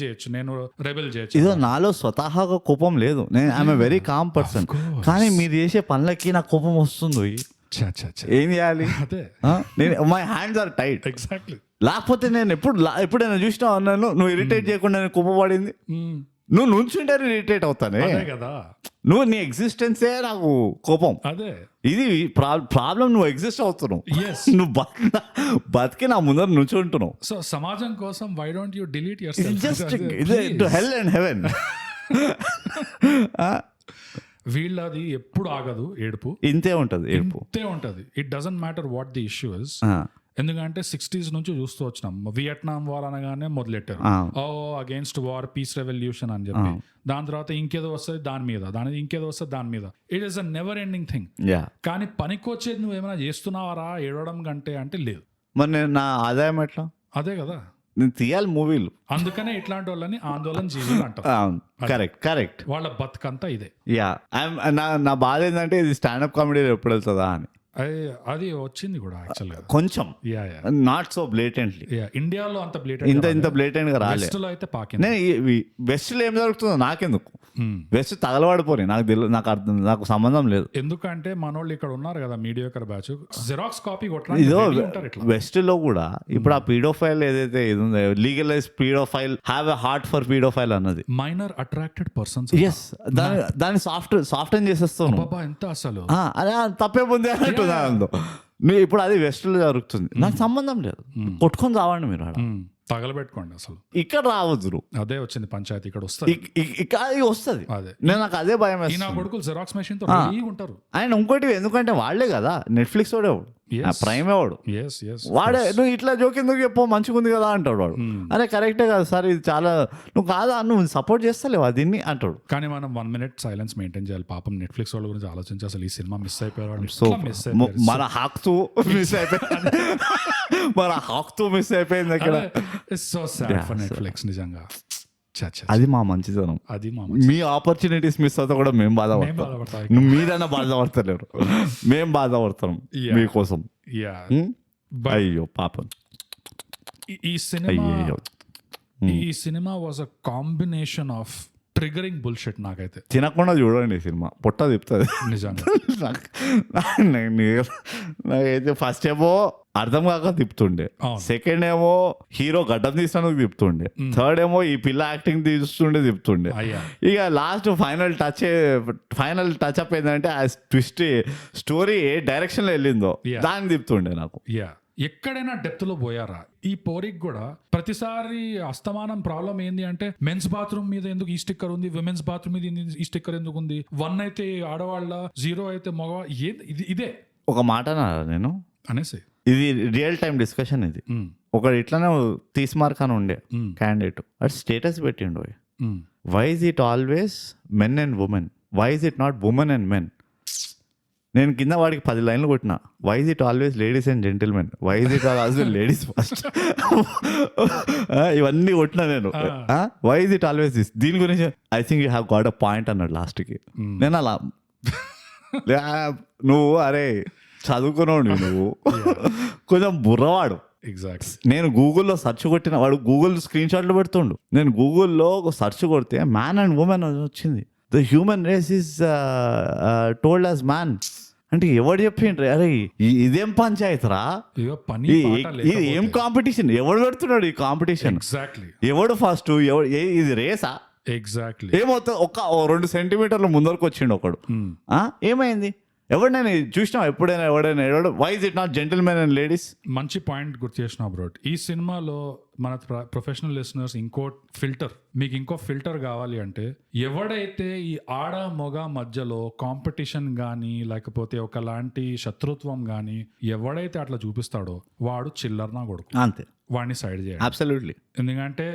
చేయొచ్చు, నేను రెబెల్ చేయొచ్చు. ఇదో నాలో స్వతహాగా కోపం లేదు, నేను I'm a very calm person. కానీ మీరు చేసే పనులకి నాకు కోపం వస్తుంది, ఏం చేయాలి? My hands are tied. Exactly. లేకపోతే నేను ఎప్పుడైనా చూసినా అన్నాను నువ్వు ఇరిటేట్ చేయకుండా నేను కోపపడింది, నువ్వు నుంచుంటే ఇరిటేట్ అవుతానే కదా. నువ్వు నీ ఎగ్జిస్టెన్సే నాకు కోపం. అదే ఇది ప్రాబ్లం, నువ్వు ఎగ్జిస్ట్ అవుతున్నావు, నువ్వు బతికి నా ముందర నుంచుంటున్నావు. సో సమాజం కోసం why don't you delete yourself? Just to hell and heaven. వీళ్ళది ఎప్పుడు ఆగదు, ఏడుపు ఇంతే ఉంటది. It doesn't matter what the issue is. ఎందుకంటే 60s నుంచి చూస్తూ వచ్చినాం, వియట్నాం వార్ అనగానే మొదలెట్టారు అగేన్స్ట్ వార్, పీస్ రెవల్యూషన్ అని చెప్పి. దాని తర్వాత ఇంకేదో వస్తుంది దాని మీద, ఇంకేదో వస్తుంది దాని మీద. It is a never ending thing. కానీ పనికొచ్చేది నువ్వేమైనా చేస్తున్నావారా ఏడవడం కంటే అంటే లేదు. మరి నా ఆదాయం ఎట్లా? అదే కదా, నేను తీయాలి మూవీలు. అందుకనే ఇట్లాంటి వాళ్ళని ఆందోళన జీవులు అంటారు. కరెక్ట్. వాళ్ళ బతుకంతా ఇదే. నా బాధ ఏంటంటే ఇది స్టాండప్ కామెడీ ఎప్పుడు వెళ్తుందా అని. అది వచ్చింది కూడా యాక్చువల్గా. కొంచెం yeah yeah not so blatantly, yeah ఇండియాలో అంత బ్లేటెంట్ ఇంత బ్లేటెంట్ గా రాలే. లో అయితే పాకింది. నేను వెస్ట్లో ఏం జరుగుతుందో నాకెందుకు, వెస్ట్ తగలబడిపోయి నాకు తెలియదు, నాకు సంబంధం లేదు. ఎందుకంటే మనోళ్ళు ఇక్కడ ఉన్నారు కదా మీడియోకర్ బ్యాచ్, జిరాక్స్ కాపీ ఇదో కొట్టడానికి ఇట్లా. వెస్ట్ లో కూడా ఇప్పుడు ఆ పీడోఫైల్ ఏదైతే ఇది ఉందో, legalise paedophile have a heart for paedophile అన్నది, మైనర్ అట్రాక్టెడ్ పర్సన్స్. ఎస్, దాన్ని సాఫ్ట్ అని చేసేస్తాను. బాబా ఎంత అసలు అదే తప్పే ఉంది అన్నట్టు దానిలో. నువ్వు ఇప్పుడు అది వెస్ట్ లో జరుగుతుంది, నాకు సంబంధం లేదు, కొట్టుకొని రావండి మీరు ఆడ, తగలబెట్టుకోండి అసలు. ఇక్కడ రావద్దు నువ్వు. అదే వచ్చింది పంచాయతీ, ఇక్కడ వస్తుంది. ఇక్కడ వస్తుంది. అదే నేను నాకు అదే భయం ఈ నా వేస్తుంది. కొడుకులు జిరాక్స్ మెషిన్ తో రెడీగా ఉంటారు. ఆయన ఇంకోటి ఎందుకంటే వాళ్ళే కదా నెట్ఫ్లిక్స్ వాడేవాడు, ప్రైమ్ వాడు, ఎస్ ఎస్ వాడే నువ్వు ఇట్లా జోక్ ఎందుకు చెప్పు మంచిగా ఉంది కదా అంటాడు వాడు. అరే కరెక్టే కదా సార్, ఇది చాలా నువ్వు కాదా, నువ్వు సపోర్ట్ చేస్తలేవా దీన్ని అంటాడు. కానీ మనం 1 minute సైలెన్స్ మెయింటైన్ చేయాలి. పాపం నెట్ఫ్లిక్స్ వాళ్ళ గురించి ఆలోచించి అసలు ఈ సినిమా మిస్ అయిపోయారు. సో మన హక్కు మిస్ అయిపోయింది, మన హక్కు మిస్ అయిపోయింది అక్కడ. సో సాడ్ ఫర్ నెట్ఫ్లిక్స్ నిజంగా. అది మా మంచితనం. అది మా మీ ఆపర్చునిటీస్ మిస్ అవుతా కూడా మేము బాధపడతాం, బాధపడతాం. మీరైనా బాధపడతలేరు, మేము బాధపడతాం మీకోసం. అయ్యో పాపం. ఈ సినిమా అయ్యో ఈ cinema was a combination of triggering bullshit. నాకైతే తినకుండా చూడండి సినిమా, పొట్ట తిప్పుతుంది నిజంగా. నాకైతే ఫస్ట్ ఏమో అర్థం కాక తిప్పుతుండే, సెకండ్ ఏమో హీరో గడ్డం తీసినందుకు తిప్పుతుండే, థర్డ్ ఏమో ఈ పిల్ల యాక్టింగ్ తీస్తుండే తిప్పుతుండే. ఇక లాస్ట్ ఫైనల్ టచ్ అప్ ఏంటంటే ఆ ట్విస్ట్ స్టోరీ ఏ డైరెక్షన్ లో వెళ్ళిందో దాన్ని తిప్పుతుండే నాకు. ఎక్కడైనా డెప్త్ లో పోయారా? ఈ పోరికి కూడా ప్రతిసారి అస్తమానం ప్రాబ్లం ఏంది అంటే, మెన్స్ బాత్రూమ్ మీద ఎందుకు ఈ స్టిక్కర్ ఉంది, విమెన్స్ బాత్రూమ్ మీద ఈ స్టిక్కర్ ఎందుకు ఉంది, 1 అయితే ఆడవాళ్ళ, 0 అయితే మగ, ఇదే ఒక మాట నేను అనేసి. ఇది రియల్ టైం డిస్కషన్. ఇది ఒకడు ఇట్లానే తీస్మార్క్ అని ఉండే క్యాండిడేట్, అది స్టేటస్ పెట్టిండు, why is it always men and women, why is it not women and men. నేను కింద వాడికి 10 లైన్లు కొట్టిన, why is it always ladies and gentlemen, why is it always ladies first, ఇవన్నీ కొట్టినా నేను. Why is it always this, దీని గురించి I think you have got a point అన్నాడు లాస్ట్కి. నేను అలా నువ్వు అరే చదువుకున్నావు నువ్వు, కొంచెం బుర్రవాడు. ఎగ్జాక్ట్. నేను గూగుల్లో సెర్చ్ కొట్టిన, వాడు గూగుల్ స్క్రీన్ షాట్లు పెడుతుండు, నేను గూగుల్లో సెర్చ్ కొడితే మ్యాన్ అండ్ ఉమెన్ వచ్చింది. The human race is told as man అంటే ఎవడు చెప్పిండ్రు? అరే ఇదేం పంచాయతీరా, ఇది ఏం కాంపిటీషన్, ఎవడు పెడుతున్నాడు ఈ కాంపిటీషన్, ఎవడు ఫస్ట్, ఇది రేసా? ఎగ్జాక్ట్లీ. ఏమవుతుంది, 2 సెంటీమీటర్లు ముందరకు వచ్చిండు ఒకడు, ఏమైంది? ఎవడైనా చూసినా ఎప్పుడైనా ఎవడైనా why is it not gentlemen and ladies? మంచి పాయింట్ గుర్తు చేసినావు బ్రో. ఈ సినిమాలో మన ప్రొఫెషనల్ లిసనర్స్ మీకు ఇంకో ఫిల్టర్ కావాలి అంటే, ఎవడైతే ఈ ఆడ మొగ మధ్యలో కాంపిటీషన్ గానీ లేకపోతే ఒకలాంటి శత్రుత్వం గానీ ఎవడైతే అట్లా చూపిస్తాడో వాడు చిల్లర్ నా కొడుకు, అంతే. వాడిని సైడ్ చేయాలి. అబ్సల్యూట్లీ. ఎందుకంటే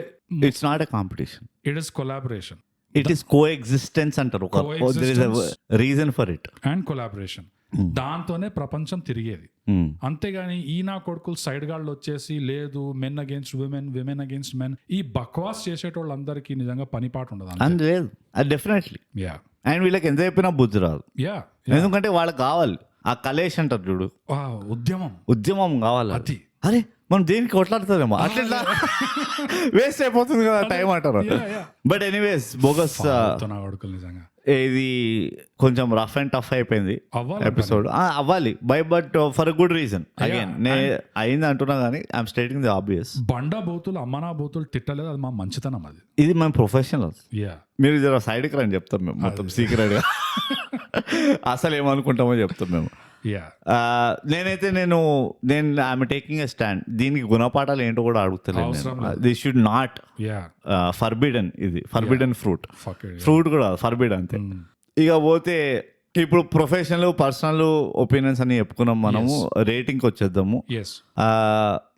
it's not a competition, it is collaboration. It is coexistence అంటారు, reason for it and collaboration. దాంతోనే ప్రపంచం తిరిగేది. అంతేగాని ఈ నా కొడుకులు సైడ్ గాళ్ళు వచ్చేసి లేదు men against women, women against men, ఈ బక్వాస్ చేసేటోళ్ళందరికీ నిజంగా పని పాట ఉండదు. అండ్ లేదు, అది డెఫినెట్లీ. అండ్ వీళ్ళకి ఎంత చెప్పినా బుద్ధి రాదు, ఎందుకంటే వాళ్ళకి కావాలి ఆ కలేష్ అంటారు చూడు, ఉద్యమం కావాలి. అది అరే మనం దేనికి కొట్లాడుతుందేమో అట్లా వేస్ట్ అయిపోతుంది కదా టైం అంటారు. బట్ ఎనీవేస్ బోగస్ నిజంగా ఇది కొంచెం రఫ్ అండ్ టఫ్ అయిపోయింది ఎపిసోడ్. అవ్వాలి but for a good reason. Again అయింది అంటున్నా కానీ ఐఎమ్ స్టేటింగ్ ది ఆబ్వియస్. బండా బూతులు అమ్మనా బూతులు తిట్టలేదు, అది మా మంచితనం. అది ఇది మేము ప్రొఫెషనల్స్. మీరు జర సైడ్కి రండి చెప్తాం మేము మొత్తం సీక్రెట్ గా, అసలు ఏమనుకుంటామో చెప్తాం మేము. నేనైతే నేను ఐఎమ్ టేకింగ్ ఎ స్టాండ్. దీనికి గుణపాఠాలు ఏంటో కూడా అడుగుతలేదు. దిస్ షుడ్ నాట్ ఫర్బిడన్, ఇది ఫర్బిడన్ ఫ్రూట్ కూడా ఫర్బిడ్ అంతే. ఇక పోతే ఇప్పుడు ప్రొఫెషనల్ పర్సనల్ ఒపీనియన్స్ అని చెప్పుకున్నాం మనము. రేటింగ్కి వచ్చేద్దాము.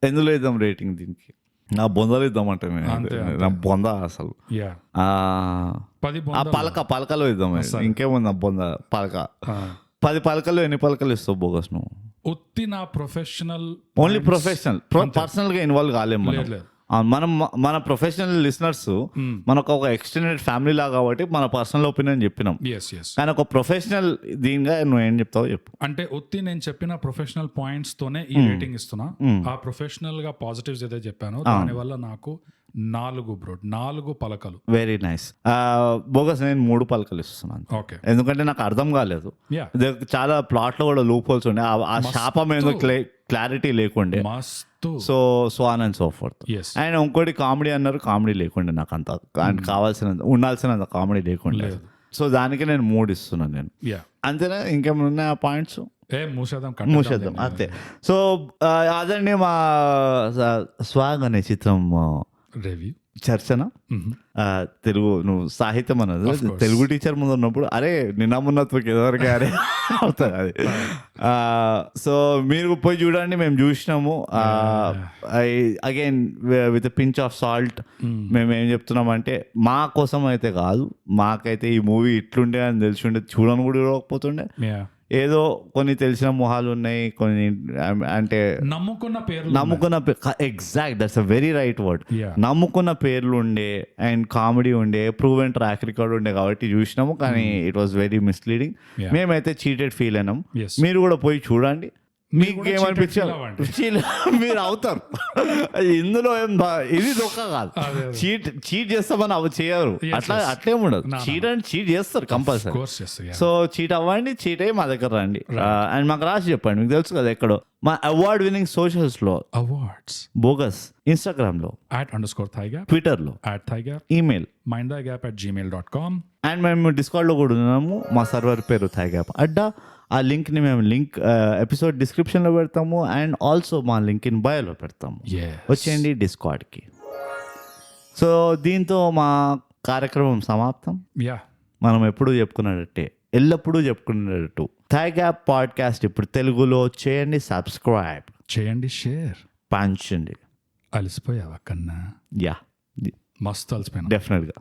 ఎందులో ఇద్దాం రేటింగ్ దీనికి? నా బొందలు ఇద్దామంటే నా బొంద అసలు పలకలో ఇద్దాం. ఇంకేముంది బొంద పలక. 10 పలకలు ఎన్ని పలకలు ఇస్తావు బోగస్ నువ్వు? ఉత్తి నా ప్రొఫెషనల్, ఓన్లీ ప్రొఫెషనల్, పర్సనల్ గా ఇన్వాల్వ్ కాలేము. మనం మన ప్రొఫెషనల్ లిసనర్స్ మనకు ఒక ఎక్స్టెండెడ్ ఫ్యామిలీ లాగా కాబట్టి మన పర్సనల్ ఒపీనియన్ చెప్పినాం. కానీ ఒక ప్రొఫెషనల్ దీనిగా నువ్వు ఏం చెప్తావు చెప్పు. అంటే నేను చెప్పిన ప్రొఫెషనల్ పాయింట్స్ తోనే ఈ రేటింగ్ ఇస్తున్నా. ఆ ప్రొఫెషనల్ గా పాజిటివ్స్ ఏదైతే చెప్పానో దానివల్ల నాకు 4 పలకలు. Very nice. బోగస్ నేను 3 పలకలు ఇస్తున్నాను. ఓకే, ఎందుకంటే నాకు అర్థం కాలేదు. చాలా ప్లాట్ లో కూడా లూప్ హోల్స్ ఉండే, ఆ శాపం ఏదో క్లారిటీ లేకుండే. So on and so fourth. And ఇంకోటి కామెడీ అన్నారు, కామెడీ లేకుండే నాకు అంత ఉండాల్సినంత కామెడీ లేకుండే. సో దానికి నేను 3 ఇస్తున్నాను నేను. అంతేనా, ఇంకేమైనా ఉన్నాయి ఆ పాయింట్స్? మూసేద్దాం అంతే. సో అదండి మా స్వాగ్ అనే చిత్రం రివ్యూ చర్చన. తెలుగు నువ్వు సాహిత్యం అన్నది తెలుగు టీచర్ ముందు ఉన్నప్పుడు అరే నిన్నమున్నత్వకి ఎవరికి అరే అవుతుంది అది. సో మీరు పోయి చూడండి, మేము చూసినాము. Again with pinch of salt మేము ఏం చెప్తున్నామంటే మా కోసం అయితే కాదు, మాకైతే ఈ మూవీ ఇట్లుండే అని తెలిసి ఉండే చూడని కూడా చూడకపోతుండే. ఏదో కొన్ని తెలిసిన మొహాలు ఉన్నాయి, కొన్ని అంటే నమ్ముకున్న exact that's a very right word. నమ్ముకున్న పేర్లు ఉండే అండ్ కామెడీ ఉండే, ప్రూవెన్ ట్రాక్ రికార్డ్ ఉండే కాబట్టి చూసినాము. కానీ ఇట్ వాస్ వెరీ మిస్లీడింగ్. మేమైతే చీటెడ్ ఫీల్ అయినాం. మీరు కూడా పోయి చూడండి, మీకు ఏమనిపించారు మీరు అవుతారు. ఇందులో ఇది దొక్క కాదు, చీట్ చేస్తామని అవి చేయరు, అట్లేం ఉండదు. చీట్ చేస్తారు కంపల్సరీ. సో చీట్ అవ్వండి, చీట్ అయ్యి మా దగ్గర రండి అండ్ మాకు రాసి చెప్పండి. మీకు తెలుసు కదా ఎక్కడో మా అవార్డ్ విన్నింగ్ సోషల్స్ లో అవార్డ్స్, బోగస్ ఇన్స్టాగ్రామ్ లో @_thigap, ట్విట్టర్ లో @thigap, ఈమెయిల్ mindthigap@gmail.com అండ్ మేము డిస్కార్డ్ లో కూడా ఉన్నాము. మా సర్వర్ పేరు థైగ్యాప్ అడ్డా. ఆ లింక్ని మేము ఎపిసోడ్ డిస్క్రిప్షన్లో పెడతాము అండ్ ఆల్సో మా లింక్ ఇన్ బయోలో పెడతాము. వచ్చేయండి డిస్కార్డ్కి. సో దీంతో మా కార్యక్రమం సమాప్తం. మనం ఎప్పుడూ చెప్పుకున్నట్టే, ఎల్లప్పుడూ చెప్పుకునేటట్టు థైగ్యాప్ పాడ్కాస్ట్ ఇప్పుడు తెలుగులో చేయండి, సబ్స్క్రైబ్ చేయండి, షేర్ పంచండి. అలసిపోయావా కన్నా? యా, మస్తు అలసిపోయినా డెఫినెట్గా.